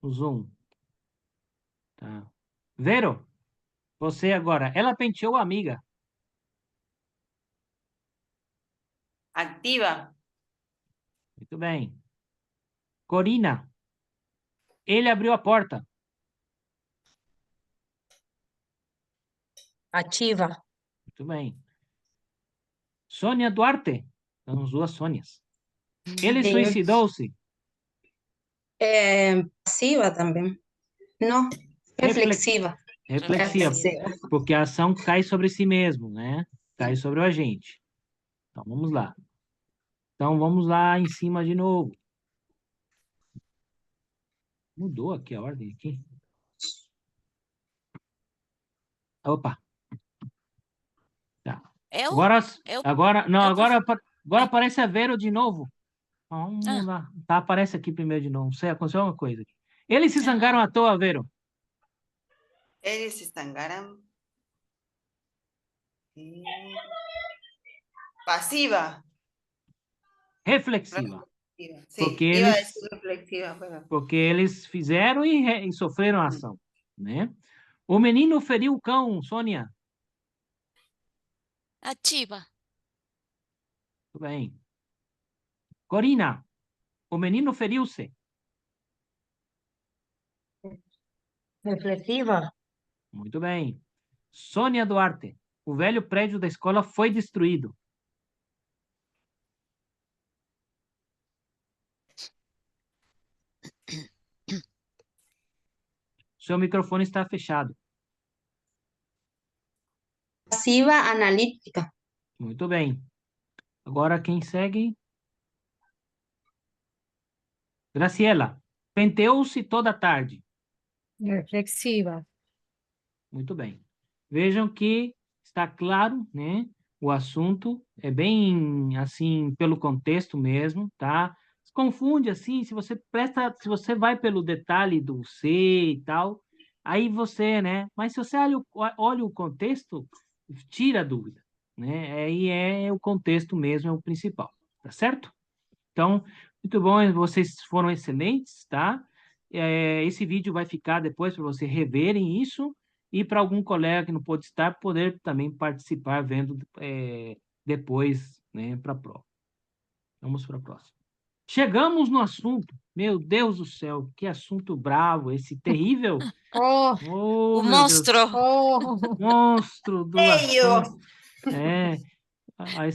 Speaker 2: Zoom. Tá. Vero, você agora. Ela penteou a amiga.
Speaker 1: Activa.
Speaker 2: Muito bem. Corina, ele abriu a porta.
Speaker 5: Ativa.
Speaker 2: Muito bem. Sônia Duarte. Temos duas Sônias. Ele
Speaker 5: Sim.
Speaker 2: suicidou-se.
Speaker 5: Passiva também. Não, reflexiva.
Speaker 2: Reflexiva,
Speaker 5: Reflexiva.
Speaker 2: porque a ação cai sobre si mesmo, né? Cai sobre o agente. Então, vamos lá. Então, vamos lá em cima de novo. Mudou aqui a ordem aqui. Opa. Tá.
Speaker 4: Eu?
Speaker 2: Agora aparece a Vero de novo. Vamos lá. Tá, aparece aqui primeiro de novo. Não sei, aconteceu uma coisa aqui. Eles se zangaram à toa, Vero.
Speaker 1: Eles se estancaram. Pasiva.
Speaker 2: Reflexiva.
Speaker 1: Sí,
Speaker 2: Porque
Speaker 1: iba a
Speaker 2: eles-
Speaker 1: decir reflexiva, pero...
Speaker 2: Porque eles fizeram e sofreram a ação, né? O menino feriu o cão, Sônia.
Speaker 4: Ativa.
Speaker 2: Tudo bem. Corina, o menino feriu-se.
Speaker 5: Reflexiva.
Speaker 2: Muito bem. Sônia Duarte, o velho prédio da escola foi destruído. Seu microfone está fechado.
Speaker 5: Passiva analítica.
Speaker 2: Muito bem. Agora quem segue? Graciela, penteou-se toda a tarde.
Speaker 6: Reflexiva.
Speaker 2: Muito bem. Vejam que está claro, né? O assunto é bem assim pelo contexto mesmo, tá? Se confunde assim, se você vai pelo detalhe do ser e tal, aí você, né? Mas se você olha o contexto, tira a dúvida, né? Aí é o contexto mesmo, é o principal, tá certo? Então, muito bom, vocês foram excelentes, tá? Esse vídeo vai ficar depois para vocês reverem isso e para algum colega que não pôde estar, poder também participar vendo depois, né, para a prova. Vamos para a próxima. Chegamos no assunto. Meu Deus do céu, que assunto bravo, esse terrível.
Speaker 6: Oh,
Speaker 2: Oh,
Speaker 4: O
Speaker 2: meu Deus,
Speaker 4: monstro.
Speaker 6: oh.
Speaker 2: monstro do
Speaker 1: Feio.
Speaker 2: assunto. Aí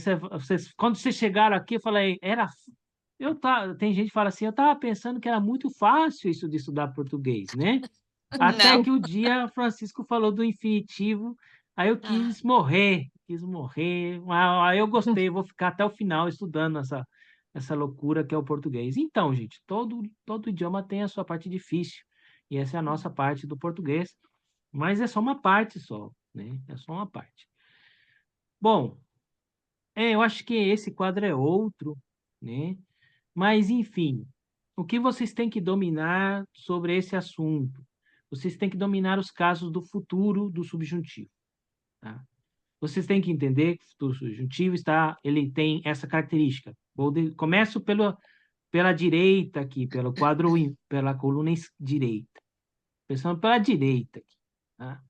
Speaker 2: quando vocês chegaram aqui, eu falei, tem gente que fala assim, eu estava pensando que era muito fácil isso de estudar português, né? Até
Speaker 4: Não.
Speaker 2: que o dia Francisco falou do infinitivo, aí eu quis morrer. Aí eu gostei, vou ficar até o final estudando essa loucura que é o português. Então, gente, todo idioma tem a sua parte difícil, e essa é a nossa parte do português, mas é só uma parte só, né? É só uma parte. Bom, eu acho que esse quadro é outro, né? Mas, enfim, o que vocês têm que dominar sobre esse assunto? Vocês têm que dominar os casos do futuro do subjuntivo, tá? Vocês têm que entender que o futuro subjuntivo ele tem essa característica. Começo pela direita aqui, pelo quadro, pela coluna direita. Pensando pela direita aqui, tá?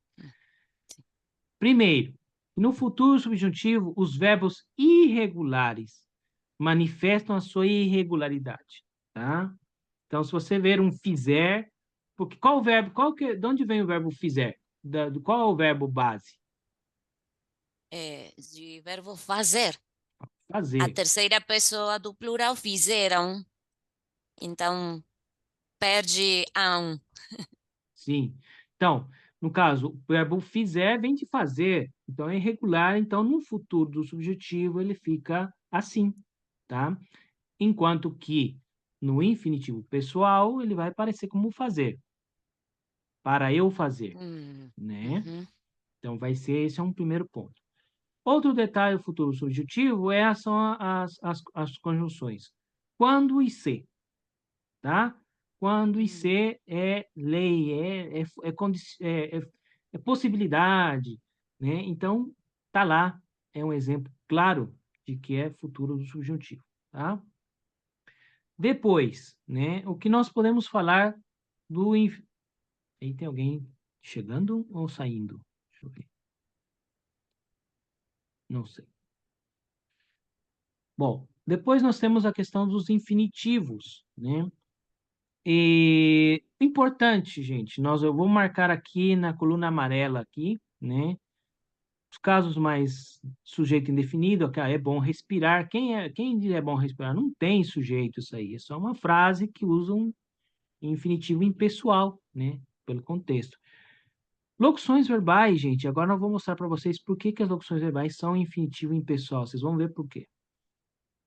Speaker 2: Primeiro, no futuro subjuntivo, os verbos irregulares manifestam a sua irregularidade, tá? Então, se você ver um fizer, porque de onde vem o verbo fizer? Qual é o verbo base?
Speaker 4: De verbo fazer. A
Speaker 2: Fazer.
Speaker 4: terceira pessoa do plural fizeram. Então, perde ão.
Speaker 2: Sim. Então, no caso, o verbo fizer vem de fazer, então é irregular, então no futuro do subjuntivo ele fica assim, tá? Enquanto que no infinitivo pessoal ele vai aparecer como fazer. Para eu fazer, né?
Speaker 4: Uhum.
Speaker 2: Então esse é um primeiro ponto. Outro detalhe do futuro subjuntivo são as conjunções. Quando e se, tá? Quando e se é lei, é possibilidade, né? Então, tá lá, é um exemplo claro de que é futuro do subjuntivo, tá? Depois, né? O que nós podemos falar do... Aí tem alguém chegando ou saindo? Deixa eu ver. Não sei. Bom, depois nós temos a questão dos infinitivos, né? E importante, gente, eu vou marcar aqui na coluna amarela aqui, né? Os casos mais sujeito indefinido, é bom respirar. Quem diz é bom respirar? Não tem sujeito isso aí, é só uma frase que usa um infinitivo impessoal, né? Pelo contexto. Locuções verbais, gente, agora eu vou mostrar para vocês por que as locuções verbais são infinitivo impessoal. Vocês vão ver por quê.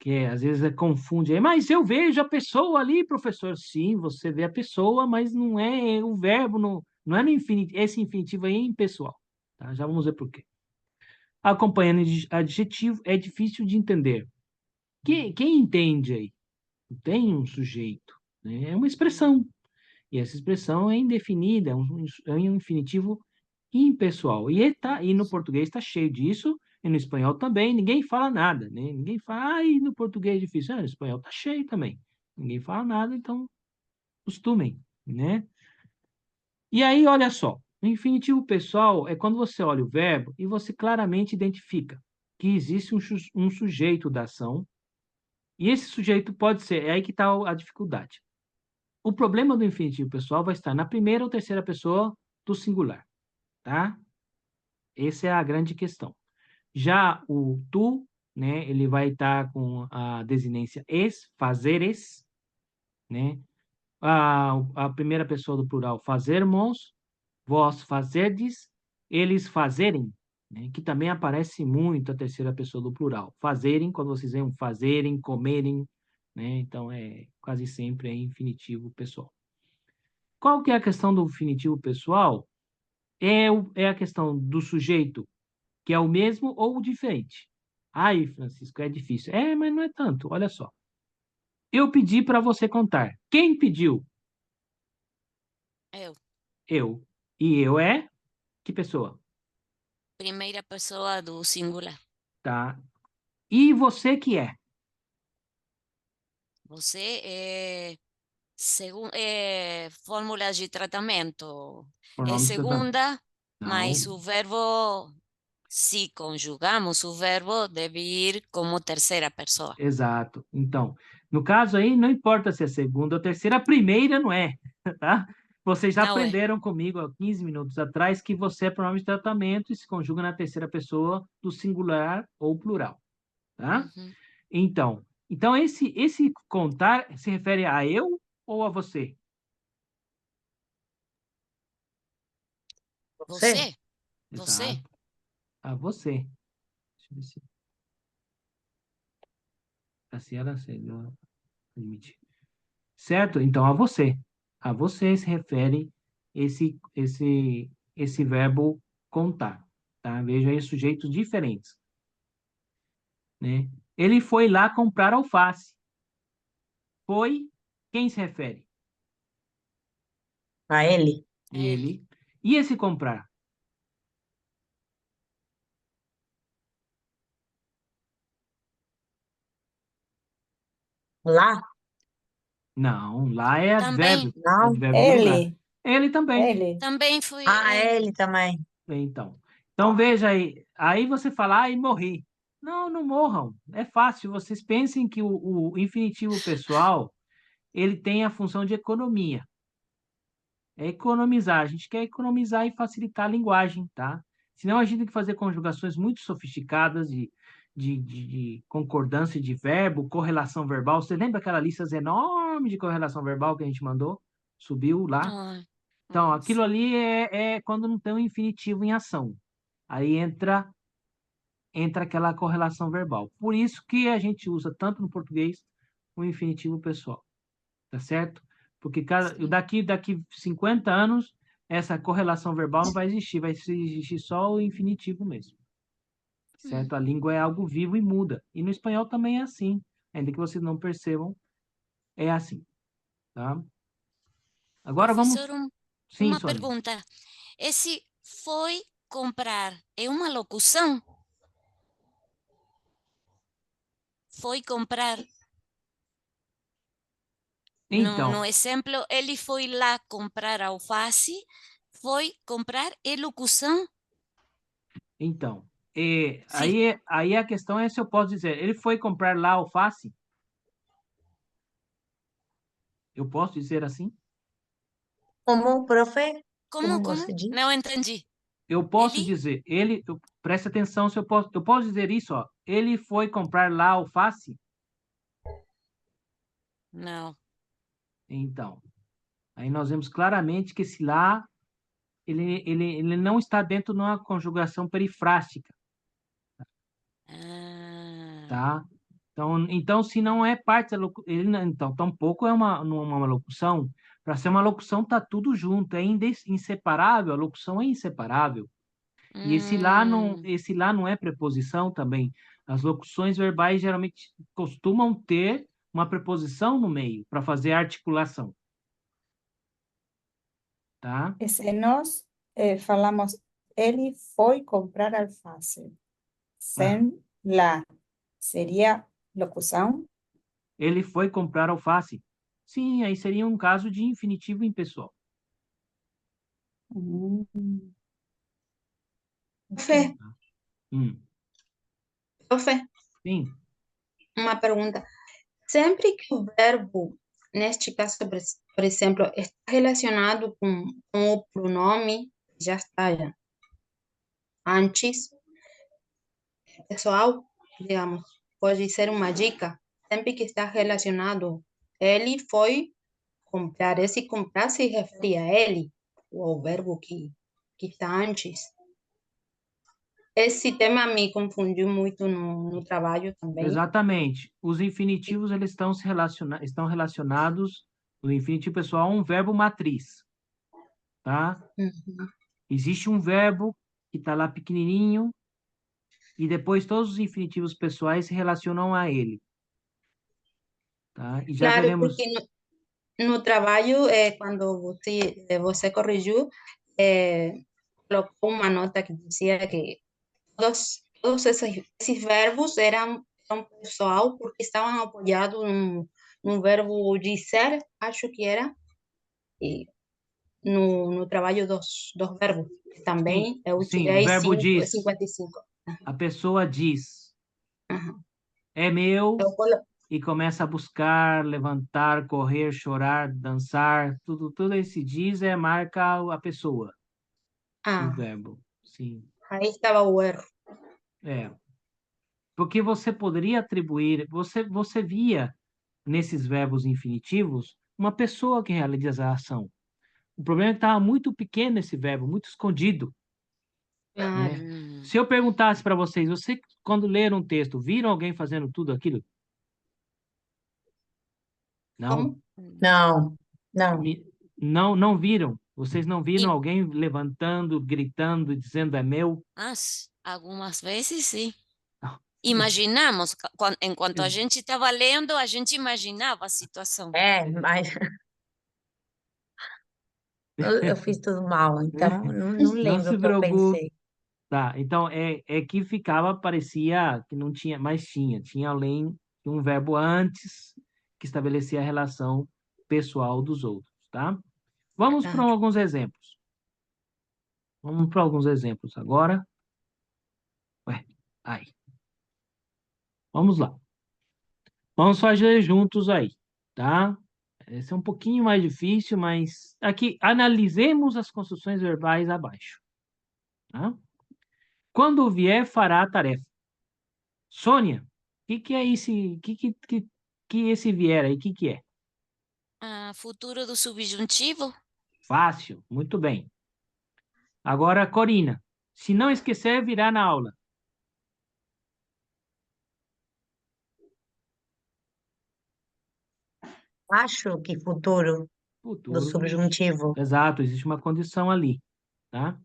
Speaker 2: Que às vezes confunde. Mas eu vejo a pessoa ali, professor. Sim, você vê a pessoa, mas não é o verbo, não é no infinitivo. Esse infinitivo aí é impessoal. Tá? Já vamos ver por quê. Acompanhando adjetivo é difícil de entender. Quem entende aí? Tem um sujeito, né? É uma expressão. E essa expressão é indefinida, é um infinitivo impessoal. E no português está cheio disso, e no espanhol também, ninguém fala nada, né? Ninguém fala, no português é difícil. No espanhol está cheio também. Ninguém fala nada, então costumem, né? E aí, olha só, o infinitivo pessoal é quando você olha o verbo e você claramente identifica que existe um sujeito da ação, e esse sujeito pode ser, é aí que está a dificuldade. O problema do infinitivo pessoal vai estar na primeira ou terceira pessoa do singular, tá? Essa é a grande questão. Já o tu, né, ele vai estar com a desinência fazeres, né? A primeira pessoa do plural, fazermos, vós fazerdes, eles fazerem, né? Que também aparece muito a terceira pessoa do plural. Fazerem, quando vocês veem fazerem, comerem, né? Então, quase sempre é infinitivo pessoal. Qual que é a questão do infinitivo pessoal? É a questão do sujeito que é o mesmo ou diferente. Ai, Francisco, é difícil. Mas não é tanto, olha só. Eu pedi para você contar. Quem pediu?
Speaker 4: Eu.
Speaker 2: Eu. E eu é que pessoa?
Speaker 4: Primeira pessoa do singular.
Speaker 2: Tá. E você que é?
Speaker 4: Você fórmula de tratamento. É
Speaker 2: Pronome de tratamento.
Speaker 4: segunda,
Speaker 2: Não.
Speaker 4: mas o verbo, se conjugamos o verbo, deve ir como terceira pessoa.
Speaker 2: Exato. Então, no caso aí, não importa se é segunda ou terceira, a primeira não é, tá? Vocês já
Speaker 4: Não é.
Speaker 2: aprenderam comigo há 15 minutos atrás que você é pronome de tratamento e se conjuga na terceira pessoa do singular ou plural, tá?
Speaker 4: Uhum.
Speaker 2: Então esse contar se refere a eu ou a você?
Speaker 5: Você?
Speaker 4: Você.
Speaker 2: Exato. A você. Deixa eu ver se a senhora não admite. Certo? Então, a você. A você se refere esse verbo contar, tá? Veja aí sujeitos diferentes, né? Ele foi lá comprar alface. Foi, quem se refere?
Speaker 5: A ele.
Speaker 4: Ele.
Speaker 2: Ele. E esse comprar?
Speaker 5: Lá?
Speaker 2: Não, lá é
Speaker 4: Também.
Speaker 2: advérbio.
Speaker 5: Não.
Speaker 2: Advérbio de lugar.
Speaker 3: Ele,
Speaker 2: Ele também.
Speaker 3: ele.
Speaker 4: Também foi
Speaker 5: Ah,
Speaker 4: ele.
Speaker 5: ele também.
Speaker 2: Então veja aí. Aí você fala, morri. Não, não morram. É fácil. Vocês pensem que o infinitivo pessoal, ele tem a função de economia. É economizar. A gente quer economizar e facilitar a linguagem, tá? Senão a gente tem que fazer conjugações muito sofisticadas de concordância de verbo, correlação verbal. Você lembra aquela lista enorme de correlação verbal que a gente mandou? Subiu lá?
Speaker 4: Ah,
Speaker 2: Então, aquilo
Speaker 4: sim.
Speaker 2: ali é quando não tem um infinitivo em ação. Aí entra aquela correlação verbal. Por isso que a gente usa tanto no português o infinitivo pessoal, tá certo? Porque
Speaker 4: Sim.
Speaker 2: daqui 50 anos, essa correlação verbal não vai existir, vai existir só o infinitivo mesmo, certo? A língua é algo vivo e muda. E no espanhol também é assim, ainda que vocês não percebam, é assim, tá? Agora vamos...
Speaker 4: Professor,
Speaker 2: Sim,
Speaker 4: uma
Speaker 2: Sônia.
Speaker 4: pergunta. Esse foi comprar é uma locução? Foi comprar. No
Speaker 2: Então,
Speaker 4: exemplo, ele foi lá comprar alface. Foi comprar é locução?
Speaker 2: então,
Speaker 4: Sim.
Speaker 2: aí a questão é se eu posso dizer, ele foi comprar lá alface? Eu posso dizer assim?
Speaker 5: Como, profe?
Speaker 4: Como,
Speaker 5: Como
Speaker 4: como?
Speaker 5: você diz?
Speaker 4: Não entendi.
Speaker 2: Eu posso
Speaker 4: Ele?
Speaker 2: dizer, preste atenção se eu posso dizer isso, ó. Ele foi comprar lá alface?
Speaker 4: Não.
Speaker 2: Então, aí nós vemos claramente que esse lá, ele não está dentro de uma conjugação perifrástica,
Speaker 4: Ah,
Speaker 2: tá? Então, se não é parte da locução, então, tampouco é uma locução. Para ser uma locução, tá tudo junto, é inseparável, a locução é inseparável. E
Speaker 4: hum,
Speaker 2: esse lá não é preposição também. As locuções verbais geralmente costumam ter uma preposição no meio para fazer a articulação, tá?
Speaker 3: E se nós falamos, ele foi comprar alface,
Speaker 2: Ah,
Speaker 3: sem lá, seria locução?
Speaker 2: ele foi comprar alface. Sim, aí seria um caso de infinitivo impessoal.
Speaker 3: Hum,
Speaker 5: Profe,
Speaker 2: Hum,
Speaker 5: profe,
Speaker 2: sim,
Speaker 5: uma pergunta. Sempre que o verbo, neste caso, por exemplo, está relacionado com o pronome, já está já, antes, pessoal, digamos, pode ser uma dica. Sempre que está relacionado, ele foi comprar. Esse comprar se refere a ele, ou ao verbo que está antes. Esse tema me confundiu muito no trabalho também.
Speaker 2: exatamente. Os infinitivos eles estão relacionados no infinitivo pessoal a um verbo matriz, tá?
Speaker 5: Uhum.
Speaker 2: Existe um verbo que está lá pequenininho e depois todos os infinitivos pessoais se relacionam a ele, tá? E já
Speaker 5: Claro, porque
Speaker 2: veremos.
Speaker 5: no trabalho, quando você corrigiu, é, colocou uma nota que dizia que todos esses verbos eram pessoal porque estavam apoiados num verbo dizer, acho que era, e no trabalho dos verbos.
Speaker 2: Sim,
Speaker 5: Também eu
Speaker 2: sim, o
Speaker 5: tirei
Speaker 2: verbo diz,
Speaker 5: 55.
Speaker 2: a pessoa diz,
Speaker 5: Aham.
Speaker 2: é meu,
Speaker 5: Eu colo...
Speaker 2: e começa a buscar, levantar, correr, chorar, dançar, tudo esse diz marca a pessoa, o
Speaker 5: Ah,
Speaker 2: verbo. Sim,
Speaker 5: aí estava o erro.
Speaker 2: é. Porque você poderia atribuir, você via nesses verbos infinitivos uma pessoa que realiza a ação. O problema é que estava muito pequeno esse verbo, muito escondido,
Speaker 5: Claro.
Speaker 2: né? Se eu perguntasse para vocês, quando leram um texto, viram alguém fazendo tudo aquilo? Não?
Speaker 5: Como?
Speaker 3: Não, não.
Speaker 2: Me- não viram? Vocês não viram
Speaker 4: E,
Speaker 2: alguém levantando, gritando, dizendo é meu?
Speaker 4: algumas vezes sim.
Speaker 2: Não.
Speaker 4: Imaginamos, enquanto a gente estava lendo, a gente imaginava a situação.
Speaker 5: Mas eu fiz tudo mal, então não
Speaker 2: Não
Speaker 5: lembro
Speaker 2: se
Speaker 5: o que eu
Speaker 2: preocupe.
Speaker 5: pensei.
Speaker 2: Tá, então é que ficava, parecia que não tinha, mas tinha além de um verbo antes que estabelecia a relação pessoal dos outros, tá? Vamos para
Speaker 5: Claro.
Speaker 2: alguns exemplos. Vamos para alguns exemplos agora. Ué, aí. Vamos lá. Vamos fazer juntos aí, tá? Esse é um pouquinho mais difícil, mas aqui analisemos as construções verbais abaixo, tá? Quando vier, fará a tarefa. Sônia, o que é esse, que esse vier aí, o que é?
Speaker 4: Futuro do subjuntivo?
Speaker 2: Fácil, muito bem. Agora, Corina, se não esquecer, virá na aula.
Speaker 5: Acho que futuro do
Speaker 2: Futuro
Speaker 5: subjuntivo.
Speaker 2: Exato, existe uma condição ali, tá?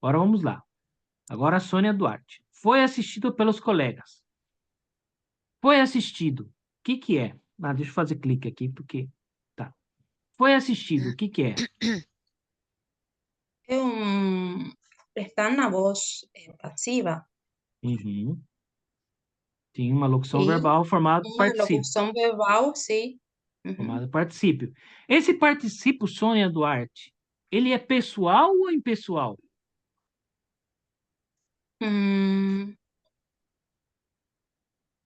Speaker 2: Agora vamos lá. Agora, Sônia Duarte. Foi assistido pelos colegas. Foi assistido. O que é? Deixa eu fazer clique aqui, porque... Tá. Foi assistido. O que é?
Speaker 5: É está na voz passiva
Speaker 2: Uhum. Tem uma locução
Speaker 5: e
Speaker 2: verbal formada por
Speaker 5: uma
Speaker 2: particípio.
Speaker 5: locução verbal, sim. Uhum.
Speaker 2: Formada por particípio. Esse particípio, Sônia Duarte, ele é pessoal ou impessoal?
Speaker 5: Hum,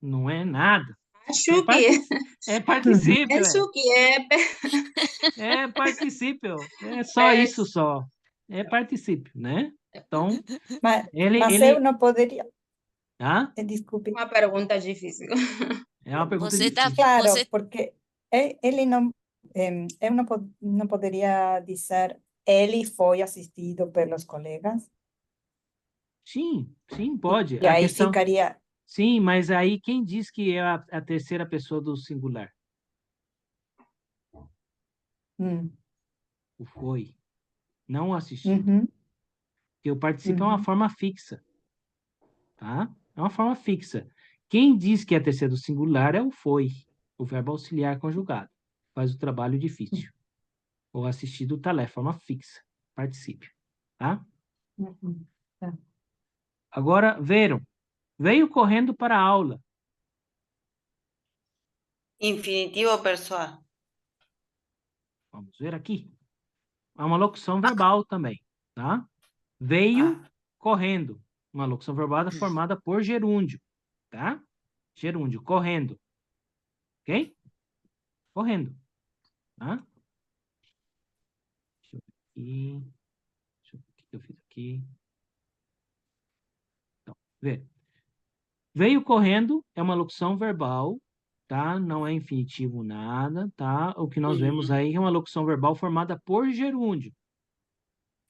Speaker 2: Não é nada.
Speaker 5: Acho que
Speaker 2: É particípio,
Speaker 5: penso que
Speaker 2: é particípio. É só isso só. É particípio, né? Então,
Speaker 3: Mas
Speaker 2: ele...
Speaker 3: eu não poderia,
Speaker 2: Ah,
Speaker 3: desculpe.
Speaker 5: uma pergunta difícil.
Speaker 2: é uma pergunta
Speaker 4: Você tá,
Speaker 2: difícil.
Speaker 3: Claro,
Speaker 4: você,
Speaker 3: porque ele não, eu não poderia dizer ele foi assistido pelos colegas,
Speaker 2: Sim, sim, pode.
Speaker 3: e
Speaker 2: A
Speaker 3: aí
Speaker 2: questão...
Speaker 3: ficaria,
Speaker 2: Sim, mas aí quem diz que é a terceira pessoa do singular?
Speaker 3: hum,
Speaker 2: O foi, não o assistido.
Speaker 3: uhum,
Speaker 2: Porque o participio é uma
Speaker 3: uhum.
Speaker 2: forma fixa, tá? É uma forma fixa. Quem diz que é a terceira do singular é o foi, o verbo auxiliar conjugado. Faz o trabalho difícil. O assistido tá lá, é forma fixa, particípio, tá?
Speaker 3: Uhum. Tá.
Speaker 2: Agora, veram, veio correndo para a aula.
Speaker 1: Infinitivo personal.
Speaker 2: Vamos ver aqui. É uma locução verbal também, tá? Veio
Speaker 1: Ah,
Speaker 2: correndo. Uma locução verbal formada por gerúndio, tá? Gerúndio, correndo. Ok? Correndo, tá? Deixa eu ver aqui. Deixa eu ver o que eu fiz aqui. Então, vê. Veio correndo é uma locução verbal, tá? Não é infinitivo nada, tá? O que nós vemos aí é uma locução verbal formada por gerúndio.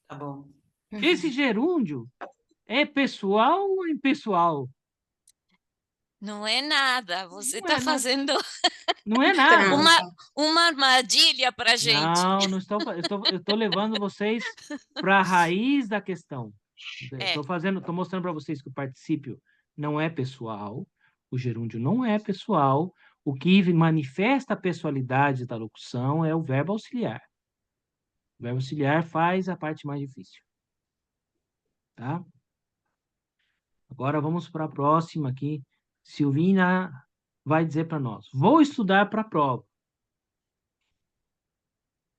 Speaker 1: tá bom.
Speaker 2: Esse gerúndio é pessoal ou impessoal?
Speaker 4: não é nada. Você
Speaker 2: Não
Speaker 4: está
Speaker 2: é nada.
Speaker 4: fazendo
Speaker 2: Não é nada.
Speaker 4: uma,
Speaker 5: Trampa.
Speaker 4: uma armadilha para gente.
Speaker 2: Não estou, eu estou levando vocês para a raiz da questão.
Speaker 4: É,
Speaker 2: Estou mostrando para vocês que o particípio não é pessoal, o gerúndio não é pessoal, o que manifesta a pessoalidade da locução é o verbo auxiliar. O verbo auxiliar faz a parte mais difícil, tá? Agora vamos para a próxima aqui. Silvina vai dizer para nós: vou estudar para a prova.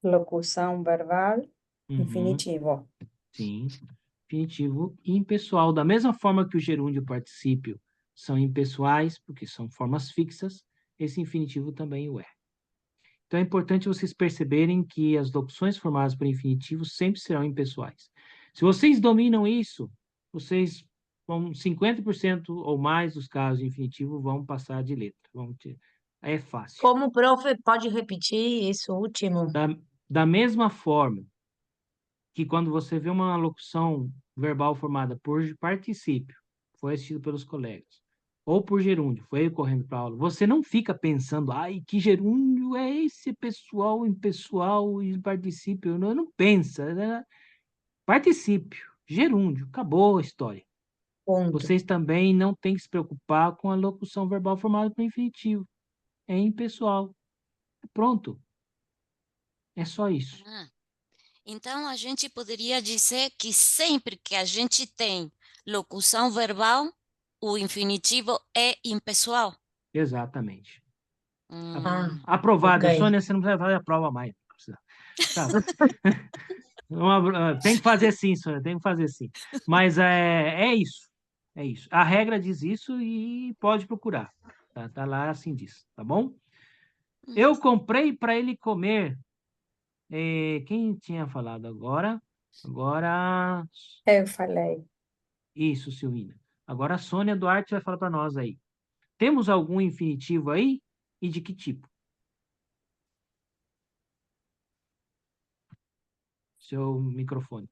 Speaker 3: Locução verbal,
Speaker 2: Uhum.
Speaker 3: infinitivo.
Speaker 2: Sim, infinitivo impessoal. Da mesma forma que o gerúndio e o particípio são impessoais, porque são formas fixas, esse infinitivo também o é. Então é importante vocês perceberem que as locuções formadas por infinitivo sempre serão impessoais. Se vocês dominam isso, vocês vão 50% ou mais dos casos de infinitivo vão passar de letra. É fácil.
Speaker 8: Como, profe, pode repetir isso último?
Speaker 2: Da mesma forma que quando você vê uma locução verbal formada por particípio, foi assistido pelos colegas, ou por gerúndio, foi correndo para a aula, você não fica pensando, ai, que gerúndio é esse, pessoal, impessoal e particípio, não pensa, né? Particípio, gerúndio, acabou a história.
Speaker 8: Ponto.
Speaker 2: Vocês também não têm que se preocupar com a locução verbal formada por infinitivo, é impessoal, pronto, é só isso.
Speaker 4: ah, então a gente poderia dizer que sempre que a gente tem locução verbal, o infinitivo é impessoal.
Speaker 2: Exatamente.
Speaker 8: Ah,
Speaker 2: Aprovado.
Speaker 8: ok.
Speaker 2: Sônia, você não precisa fazer a prova mais. Não precisa. Tá. Tem que fazer sim, Sônia, tem que fazer sim. Mas é isso. É isso. A regra diz isso e pode procurar. Tá lá assim diz, tá bom? Eu comprei para ele comer. Quem tinha falado agora? Agora.
Speaker 3: Eu falei.
Speaker 2: Isso, Silvina. Agora a Sônia Duarte vai falar para nós aí. Temos algum infinitivo aí? E de que tipo? Seu microfone.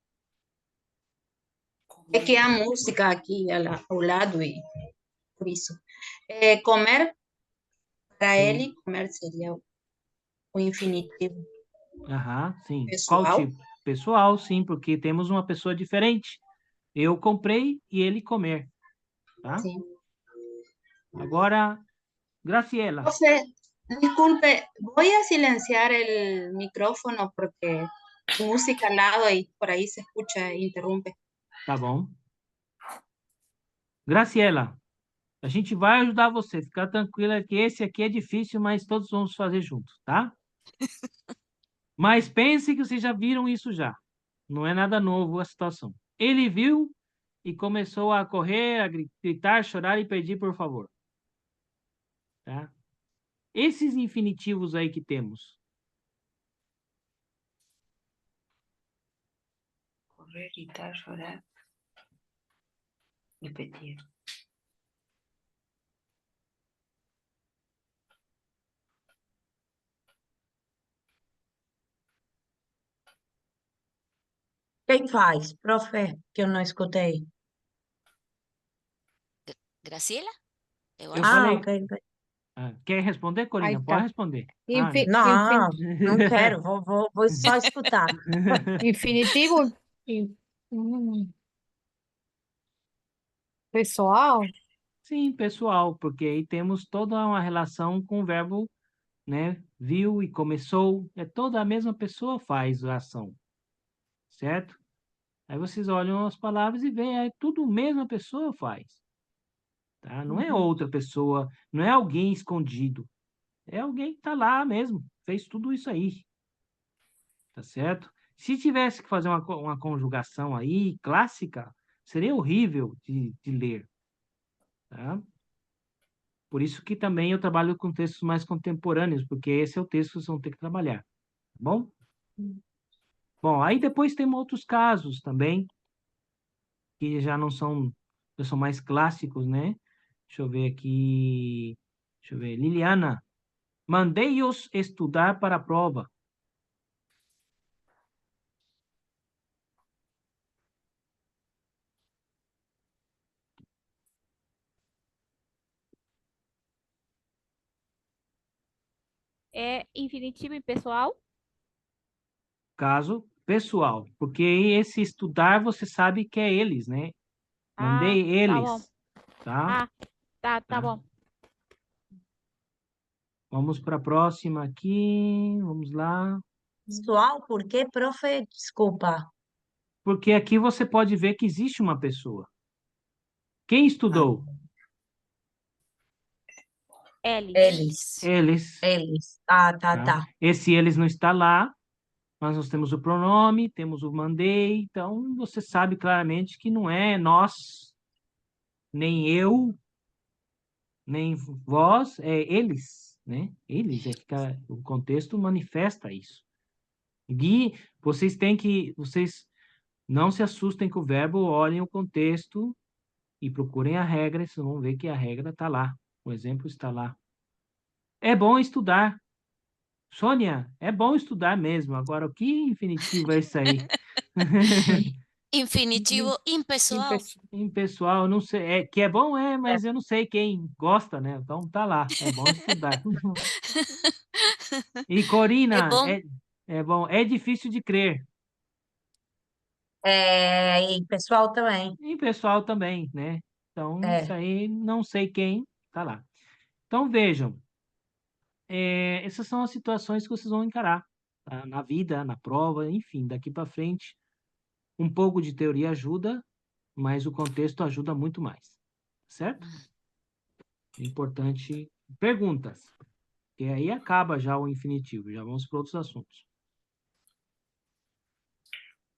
Speaker 5: É que há música aqui ao lado e por isso. Comer, para
Speaker 2: Sim.
Speaker 5: ele, comer seria o infinitivo
Speaker 2: Aham, sim. Qual
Speaker 5: pessoal.
Speaker 2: tipo? Pessoal, sim, porque temos uma pessoa diferente. Eu comprei e ele comer, tá?
Speaker 5: Sim.
Speaker 2: Agora, Graciela.
Speaker 5: Profe, disculpe, voy a silenciar el micrófono porque hay música al lado y por ahí se escucha e interrumpe.
Speaker 2: Tá bom. Graciela, a gente vai ajudar você. Fica tranquila que esse aqui é difícil, mas todos vamos fazer juntos, tá? Mas pense que vocês já viram isso já. Não é nada novo a situação. Ele viu e começou a correr, a gritar, chorar e pedir por favor. Tá? Esses infinitivos aí que temos.
Speaker 1: Correr, gritar, llorar, repetir.
Speaker 8: Quem faz? Profe, que eu não escutei.
Speaker 4: Graciela, eu
Speaker 2: Eu
Speaker 4: acho.
Speaker 2: falei.
Speaker 8: Ok.
Speaker 2: Quer responder,
Speaker 6: Aí
Speaker 2: Corina?
Speaker 6: tá.
Speaker 2: Pode responder.
Speaker 8: Não, não quero, vou só escutar.
Speaker 6: Infinitivo pessoal?
Speaker 2: Sim, pessoal, porque aí temos toda uma relação com o verbo, né? Viu e começou. É toda a mesma pessoa faz a ação, certo? Aí vocês olham as palavras e veem, é tudo a mesma pessoa faz, tá? Não é outra pessoa, não é alguém escondido. É alguém que está lá mesmo, fez tudo isso aí, tá certo? Se tivesse que fazer uma conjugação aí, clássica, seria horrível de ler, tá? Por isso que também eu trabalho com textos mais contemporâneos, porque esse é o texto que vocês vão ter que trabalhar, tá bom? Bom, aí depois tem outros casos também, que já são mais clássicos, né? Deixa eu ver aqui, deixa eu ver, Liliana, mandei-os estudar para a prova.
Speaker 7: É infinitivo impessoal?
Speaker 2: Caso pessoal, porque esse estudar você sabe que é eles, né?
Speaker 7: Ah,
Speaker 2: Mandei
Speaker 7: tá bom.
Speaker 2: eles, tá?
Speaker 7: Ah, tá
Speaker 2: Tá.
Speaker 7: bom.
Speaker 2: Vamos para a próxima aqui, vamos lá.
Speaker 8: Pessoal, por que, profe? Desculpa.
Speaker 2: Porque aqui você pode ver que existe uma pessoa. Quem
Speaker 8: Ah,
Speaker 2: estudou?
Speaker 7: Eles.
Speaker 8: eles.
Speaker 2: Eles,
Speaker 8: Eles.
Speaker 2: tá?
Speaker 8: Tá.
Speaker 2: Esse eles não está lá, mas nós temos o pronome, temos o mandei, então você sabe claramente que não é nós, nem eu, nem vós, é eles, né? Eles, o contexto manifesta isso. Gui, vocês não se assustem com o verbo, olhem o contexto e procurem a regra, e vocês vão ver que a regra está lá, o exemplo está lá. É bom estudar. Sônia, é bom estudar mesmo. Agora, o que infinitivo é isso aí?
Speaker 4: Infinitivo impessoal.
Speaker 2: Impessoal, não sei. Que é bom, mas eu não sei quem gosta, né? Então tá lá. É bom estudar. E
Speaker 4: É
Speaker 2: Corina,
Speaker 4: bom.
Speaker 2: é bom. É difícil de crer.
Speaker 8: E pessoal também.
Speaker 2: E pessoal também, né? Então, isso
Speaker 8: É.
Speaker 2: aí, não sei quem, tá lá. Então, vejam. Essas são as situações que vocês vão encarar, tá? Na vida, na prova, enfim, daqui para frente. Um pouco de teoria ajuda, mas o contexto ajuda muito mais, certo? É importante. Perguntas, que aí acaba já o infinitivo, já vamos para outros assuntos.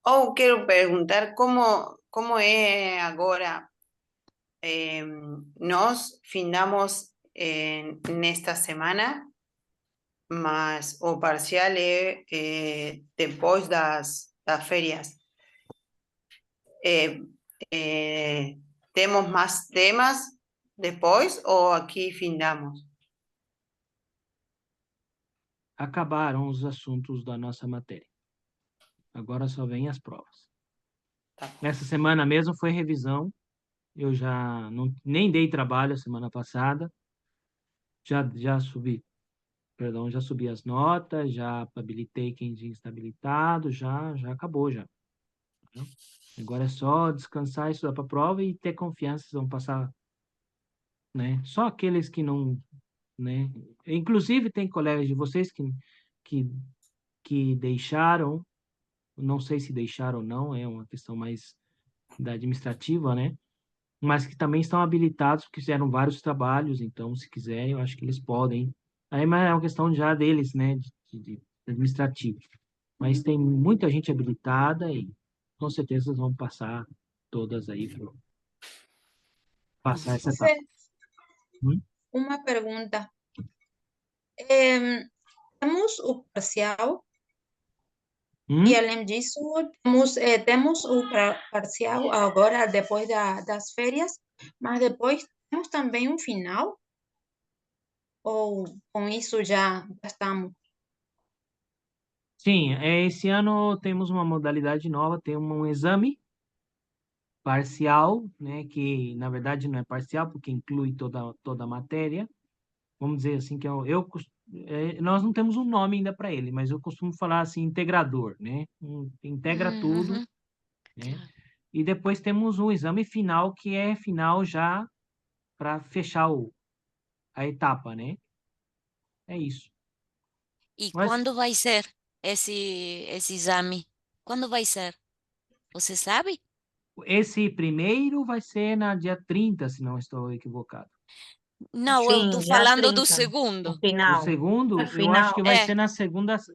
Speaker 1: Ou quero perguntar como é agora. Nós findamos nesta semana, mas o parcial é depois das férias. Temos mais temas depois ou aqui findamos?
Speaker 2: Acabaram os assuntos da nossa matéria. Agora só vem as provas.
Speaker 1: Tá.
Speaker 2: Nessa semana mesmo foi revisão. Eu nem dei trabalho a semana passada. Já subi, perdão, já subi as notas, já habilitei quem tinha está habilitado, já acabou já. Tá? Agora é só descansar, estudar para a prova e ter confiança, vocês vão passar, né? Só aqueles que não, né? Inclusive tem colegas de vocês que, que deixaram, não sei se deixaram ou não, é uma questão mais da administrativa, né? Mas que também estão habilitados, porque fizeram vários trabalhos, então, se quiserem, eu acho que eles podem. Aí, mas é uma questão já deles, né, de administrativo. Mas tem muita gente habilitada e com certeza eles vão passar todas aí para passar essa etapa.
Speaker 5: Profe,
Speaker 2: Hum?
Speaker 5: uma pergunta. Temos o parcial
Speaker 2: Hum?
Speaker 5: e, além disso, temos o parcial agora, depois das férias, mas depois temos também um final, ou com isso já estamos?
Speaker 2: Sim, esse ano temos uma modalidade nova, tem um exame parcial, né, que na verdade não é parcial, porque inclui toda a matéria. Vamos dizer assim, que nós não temos um nome ainda para ele, mas eu costumo falar assim, integrador, né? Integra tudo,
Speaker 4: Uhum,
Speaker 2: né?
Speaker 4: claro.
Speaker 2: E depois temos o exame final, que é final já para fechar a etapa, né? É isso.
Speaker 4: E
Speaker 2: Mas
Speaker 4: quando vai ser esse exame? Quando vai ser? Você sabe?
Speaker 2: esse primeiro vai ser na dia 30, se não estou equivocado.
Speaker 4: Não, eu
Speaker 8: Sim,
Speaker 4: estou
Speaker 8: dia
Speaker 4: falando do
Speaker 8: 30, o
Speaker 4: segundo.
Speaker 2: O
Speaker 8: final.
Speaker 2: segundo,
Speaker 8: O
Speaker 2: eu acho
Speaker 8: final,
Speaker 2: que vai
Speaker 4: É.
Speaker 2: ser na segunda, acho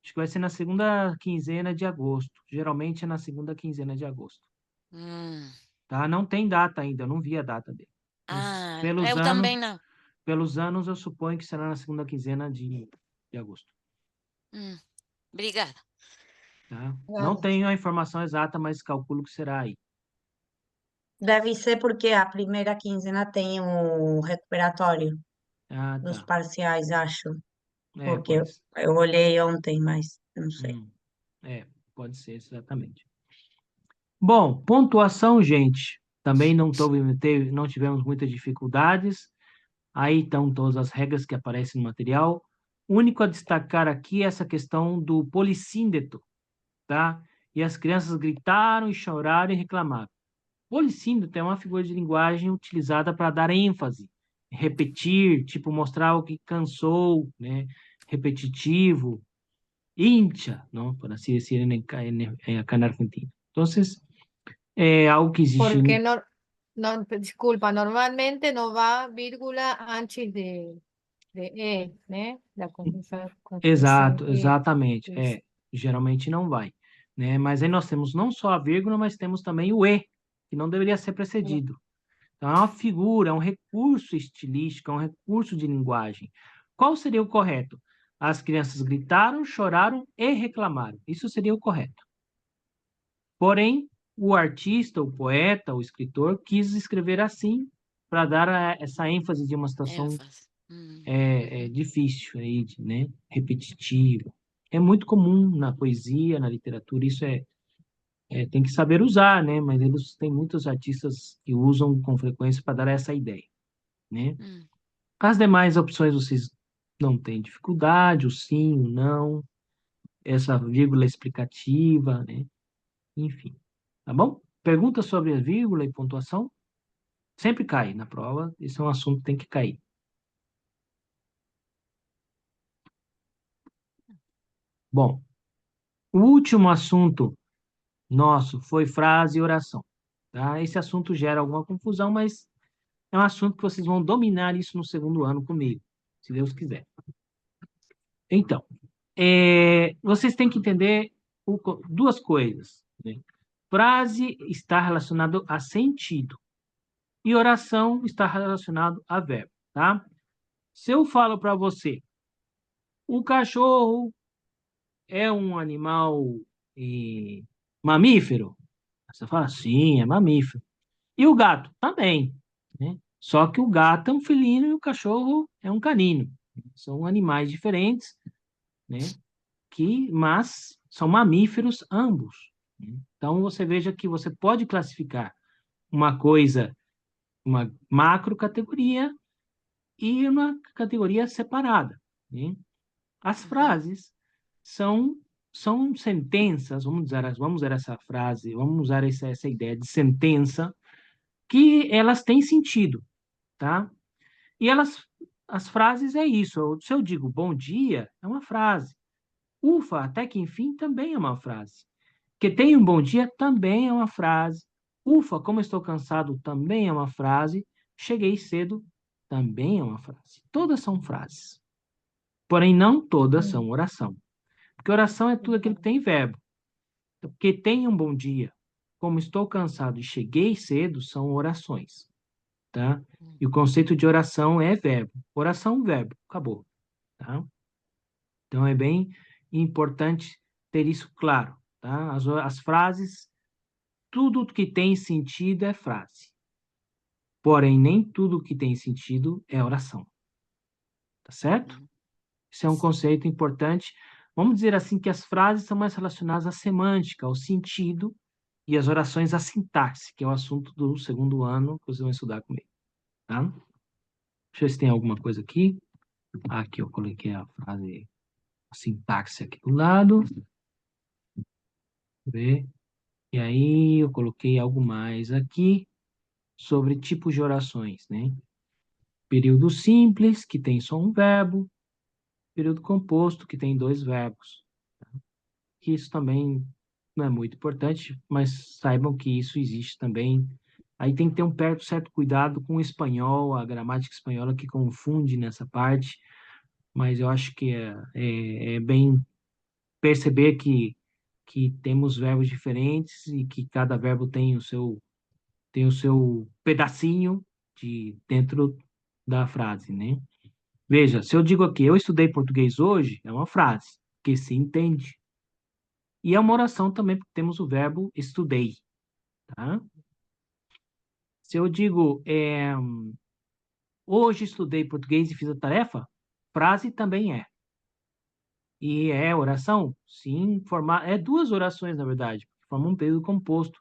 Speaker 2: que vai ser na segunda quinzena de agosto. Geralmente é na segunda quinzena de agosto,
Speaker 4: Hum.
Speaker 2: tá? Não tem data ainda, eu não vi a data dele. Mas
Speaker 4: Ah, eu também não.
Speaker 2: pelos anos eu suponho que será na segunda quinzena de agosto,
Speaker 4: Hum, Obrigada.
Speaker 2: tá? Não
Speaker 5: Obrigada.
Speaker 2: tenho a informação exata, mas calculo que será aí.
Speaker 8: deve ser porque a primeira quinzena tem o recuperatório
Speaker 2: Ah,
Speaker 8: dos
Speaker 2: tá.
Speaker 8: parciais, acho. Porque
Speaker 2: Pode ser.
Speaker 8: eu olhei ontem, mas não sei.
Speaker 2: É, pode ser, exatamente. Bom, pontuação, gente. Também não tivemos muitas dificuldades. Aí estão todas as regras que aparecem no material. O único a destacar aqui é essa questão do polissíndeto, tá? E as crianças gritaram e choraram e reclamaram. Polissíndeto é uma figura de linguagem utilizada para dar ênfase, repetir, tipo mostrar o que cansou, né? Repetitivo, hincha, ¿no? Por así decir acá en Argentina. Entonces, algo que existe.
Speaker 6: Porque no, no, disculpa, normalmente no va vírgula antes de E, ¿né? La conjunción
Speaker 2: Exato,
Speaker 6: E.
Speaker 2: exatamente.
Speaker 6: Es-
Speaker 2: Geralmente não vai, né? Mas aí nós temos não só a vírgula, mas temos também o E, que não deveria ser precedido. Então, é uma figura, é um recurso estilístico, é um recurso de linguagem. Qual seria o correto? As crianças gritaram, choraram e reclamaram. Isso seria o correto. Porém, o artista, o poeta, o escritor quis escrever assim para dar essa ênfase de uma situação
Speaker 4: ênfase.
Speaker 2: difícil aí, né? Repetitiva. É muito comum na poesia, na literatura, isso tem que saber usar, né? Mas eles têm muitos artistas que usam com frequência para dar essa ideia, né?
Speaker 4: Hum.
Speaker 2: As demais opções vocês não têm dificuldade, o sim, o não, essa vírgula explicativa, né? Enfim, tá bom? Pergunta sobre a vírgula e pontuação sempre cai na prova, isso é um assunto que tem que cair. Bom, o último assunto nosso foi frase e oração, tá? Esse assunto gera alguma confusão, mas é um assunto que vocês vão dominar isso no segundo ano comigo, se Deus quiser. Então, vocês têm que entender duas coisas, né? Frase está relacionado a sentido e oração está relacionado a verbo, tá? Se eu falo para você, o cachorro é um animal eh, mamífero, você fala, sim, é mamífero. E o gato também, né? Só que o gato é um felino e o cachorro é um canino. São animais diferentes, né? Mas são mamíferos ambos, né? Então você veja que você pode classificar uma coisa, uma macro categoria e uma categoria separada, né? As frases são sentenças, vamos usar essa frase, vamos usar essa ideia de sentença que elas têm sentido, tá? E as frases é isso. Se eu digo bom dia, é uma frase. Ufa, até que enfim também é uma frase. Que tenha um bom dia também é uma frase. Ufa, como estou cansado também é uma frase. Cheguei cedo também é uma frase. Todas são frases. Porém, não todas são oração. Porque oração é tudo aquilo que tem verbo. Porque tenha um bom dia. Como estou cansado e cheguei cedo são orações. tá? E o conceito de oração é verbo. Oração, verbo. Acabou, tá? Então, é bem importante ter isso claro, tá? As frases, tudo que tem sentido é frase. Porém, nem tudo que tem sentido é oração. Tá certo? Isso é um conceito importante. Vamos dizer assim que as frases são mais relacionadas à semântica, ao sentido, e as orações à sintaxe, que é o assunto do segundo ano que vocês vão estudar comigo, tá? Deixa eu ver se tem alguma coisa aqui. Aqui eu coloquei a frase, a sintaxe aqui do lado. Deixa eu ver. E aí eu coloquei algo mais aqui sobre tipos de orações, né? Período simples, que tem só um verbo. Período composto, que tem dois verbos. Que isso também não é muito importante, mas saibam que isso existe também. Aí tem que ter um certo cuidado com o espanhol, a gramática espanhola que confunde nessa parte, mas eu acho que é bem perceber que temos verbos diferentes e que cada verbo tem o seu pedacinho dentro da frase, né? Veja, se eu digo aqui, eu estudei português hoje, é uma frase que se entende. E é uma oração também, porque temos o verbo estudei, tá? Se eu digo, hoje estudei português e fiz a tarefa, frase também é. E é oração? Sim, é duas orações, na verdade, formam um período composto.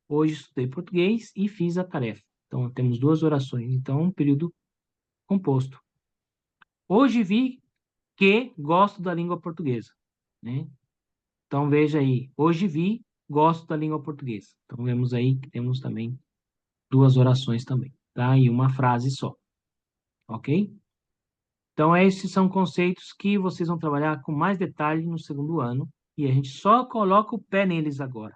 Speaker 2: Hoje estudei português e fiz a tarefa. Então, temos duas orações. Então, um período composto. Hoje vi que gosto da língua portuguesa, né? Então, veja aí. Hoje vi, gosto da língua portuguesa. Então, vemos aí que temos também duas orações também, tá? E uma frase só, ok? Então, esses são conceitos que vocês vão trabalhar com mais detalhe no segundo ano, e a gente só coloca o pé neles agora.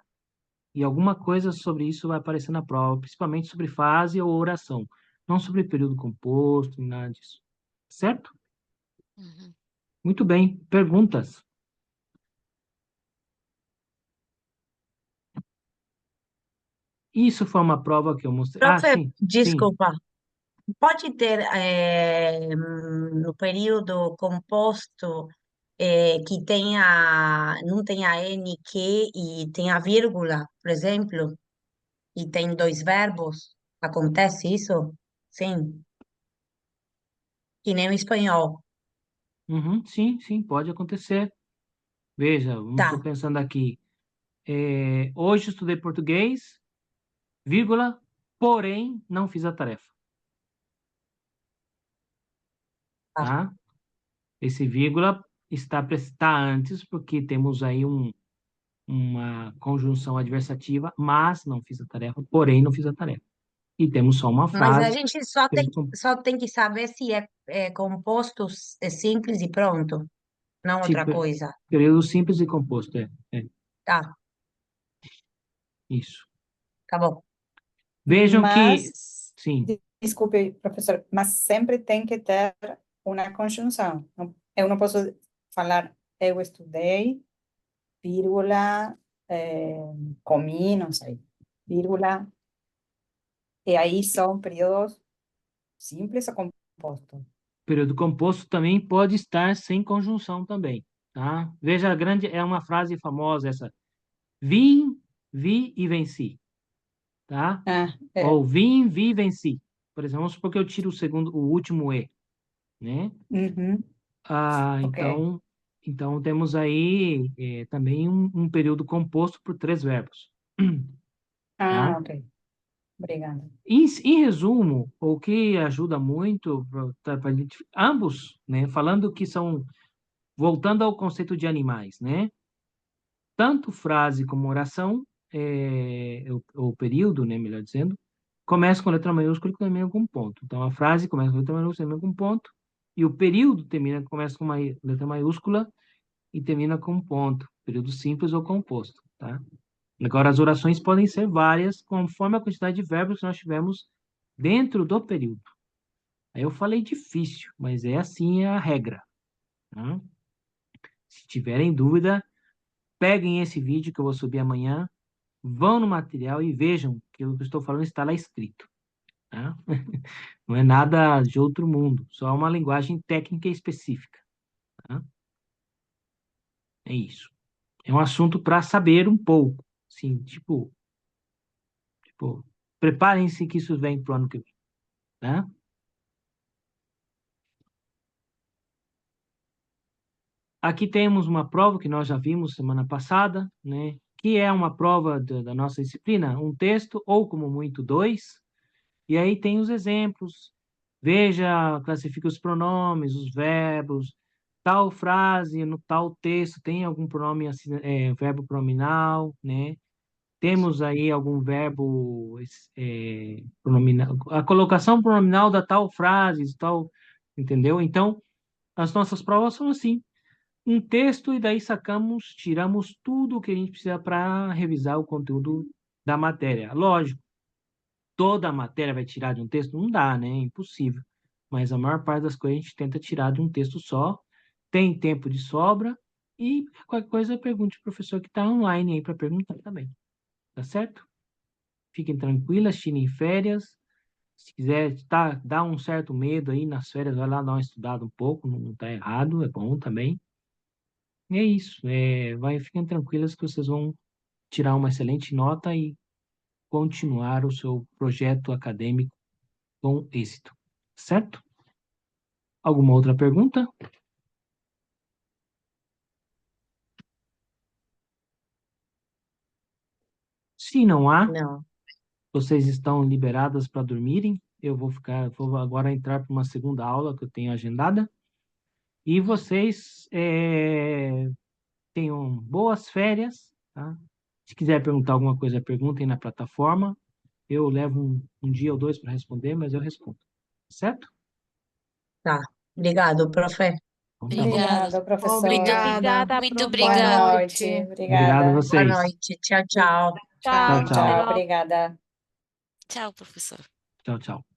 Speaker 2: E alguma coisa sobre isso vai aparecer na prova, principalmente sobre frase ou oração, não sobre período composto, nem nada disso. Certo?
Speaker 4: Uhum.
Speaker 2: Muito bem. Perguntas? Isso foi uma prova que eu mostrei. Ah,
Speaker 8: Profe,
Speaker 2: sim, sim.
Speaker 8: desculpa, pode ter no período composto que tenha, não tenha N, que e tenha vírgula, por exemplo, e tem dois verbos? Acontece isso? Sim, que nem o espanhol.
Speaker 2: Uhum, sim, sim, pode acontecer. Veja, estou
Speaker 8: Tá,
Speaker 2: pensando aqui. Hoje estudei português, vírgula, porém não fiz a tarefa,
Speaker 8: tá.
Speaker 2: tá? Esse vírgula está antes, porque temos aí uma conjunção adversativa, mas não fiz a tarefa, porém não fiz a tarefa. E temos só uma
Speaker 8: Mas a
Speaker 2: frase.
Speaker 8: gente só tem que saber se é composto, é simples e pronto, não outra
Speaker 2: Tipo,
Speaker 8: coisa.
Speaker 2: período simples e composto,
Speaker 8: Tá,
Speaker 2: isso.
Speaker 8: tá bom.
Speaker 2: Vejam que,
Speaker 3: Mas,
Speaker 2: sim,
Speaker 3: desculpe, professor, mas sempre tem que ter uma conjunção. Eu não posso falar eu estudei, vírgula, comi, não sei, vírgula, e aí são períodos simples ou compostos.
Speaker 2: período composto também pode estar sem conjunção também, tá? Veja, é uma frase famosa essa. Vim, vi e venci, tá?
Speaker 3: Ah,
Speaker 2: Ou vim, vi, venci. Por exemplo, vamos supor que eu tiro o último E, né?
Speaker 3: uhum, ok.
Speaker 2: Então temos aí também um período composto por três verbos,
Speaker 3: Ah,
Speaker 2: tá?
Speaker 3: ok. Obrigada.
Speaker 2: Em resumo, o que ajuda muito para ambos, né? Falando que são, voltando ao conceito de animais, né? Tanto frase como oração, o período, né, melhor dizendo, começa com letra maiúscula e termina com ponto. Então, a frase começa com letra maiúscula e termina com ponto, e o período começa com uma letra maiúscula e termina com ponto. Período simples ou composto, tá? Agora, as orações podem ser várias, conforme a quantidade de verbos que nós tivemos dentro do período. Aí eu falei difícil, mas é assim a regra, tá? Se tiverem dúvida, peguem esse vídeo que eu vou subir amanhã, vão no material e vejam que o que eu estou falando está lá escrito, tá? Não é nada de outro mundo, só uma linguagem técnica específica, tá? É isso. É um assunto para saber um pouco, assim, tipo, preparem-se que isso vem pro ano que vem, tá? Aqui temos uma prova que nós já vimos semana passada, né? Que é uma prova da nossa disciplina, um texto ou, como muito, dois. E aí tem os exemplos. Veja, classifica os pronomes, os verbos, tal frase no tal texto tem algum pronome, verbo pronominal, né? Temos aí algum verbo pronominal, a colocação pronominal da tal frase, tal, entendeu? Então, as nossas provas são assim, um texto e daí tiramos tudo o que a gente precisa para revisar o conteúdo da matéria. Lógico, toda a matéria vai tirar de um texto? Não dá, né? É impossível. Mas a maior parte das coisas a gente tenta tirar de um texto só. Tem tempo de sobra e qualquer coisa pergunte ao professor que está online aí para perguntar também. Tá certo? Fiquem tranquilas, tirem férias. Se quiser dar um certo medo aí nas férias, vai lá dar uma estudada um pouco, não está errado, é bom também. E é isso. Fiquem tranquilas que vocês vão tirar uma excelente nota e continuar o seu projeto acadêmico com êxito. Certo? Alguma outra pergunta? Se não há,
Speaker 8: Não.
Speaker 2: vocês estão liberadas para dormirem. Eu vou agora entrar para uma segunda aula que eu tenho agendada. E vocês tenham boas férias, tá? Se quiser perguntar alguma coisa, perguntem na plataforma. Eu levo um dia ou dois para responder, mas eu respondo. Certo?
Speaker 8: Tá. Obrigado, profe.
Speaker 2: Então, tá bom.
Speaker 4: Obrigada.
Speaker 3: Obrigada, professor.
Speaker 6: Obrigada.
Speaker 4: Muito
Speaker 7: profe.
Speaker 3: Boa
Speaker 4: obrigada.
Speaker 3: noite.
Speaker 2: Obrigado a
Speaker 3: Obrigada.
Speaker 8: Boa
Speaker 2: vocês.
Speaker 8: noite. Tchau, tchau.
Speaker 7: Chao,
Speaker 2: Tchau, tchau.
Speaker 3: Tchau,
Speaker 7: chao.
Speaker 3: obrigada.
Speaker 4: Tchau, professor.
Speaker 2: Tchau, tchau.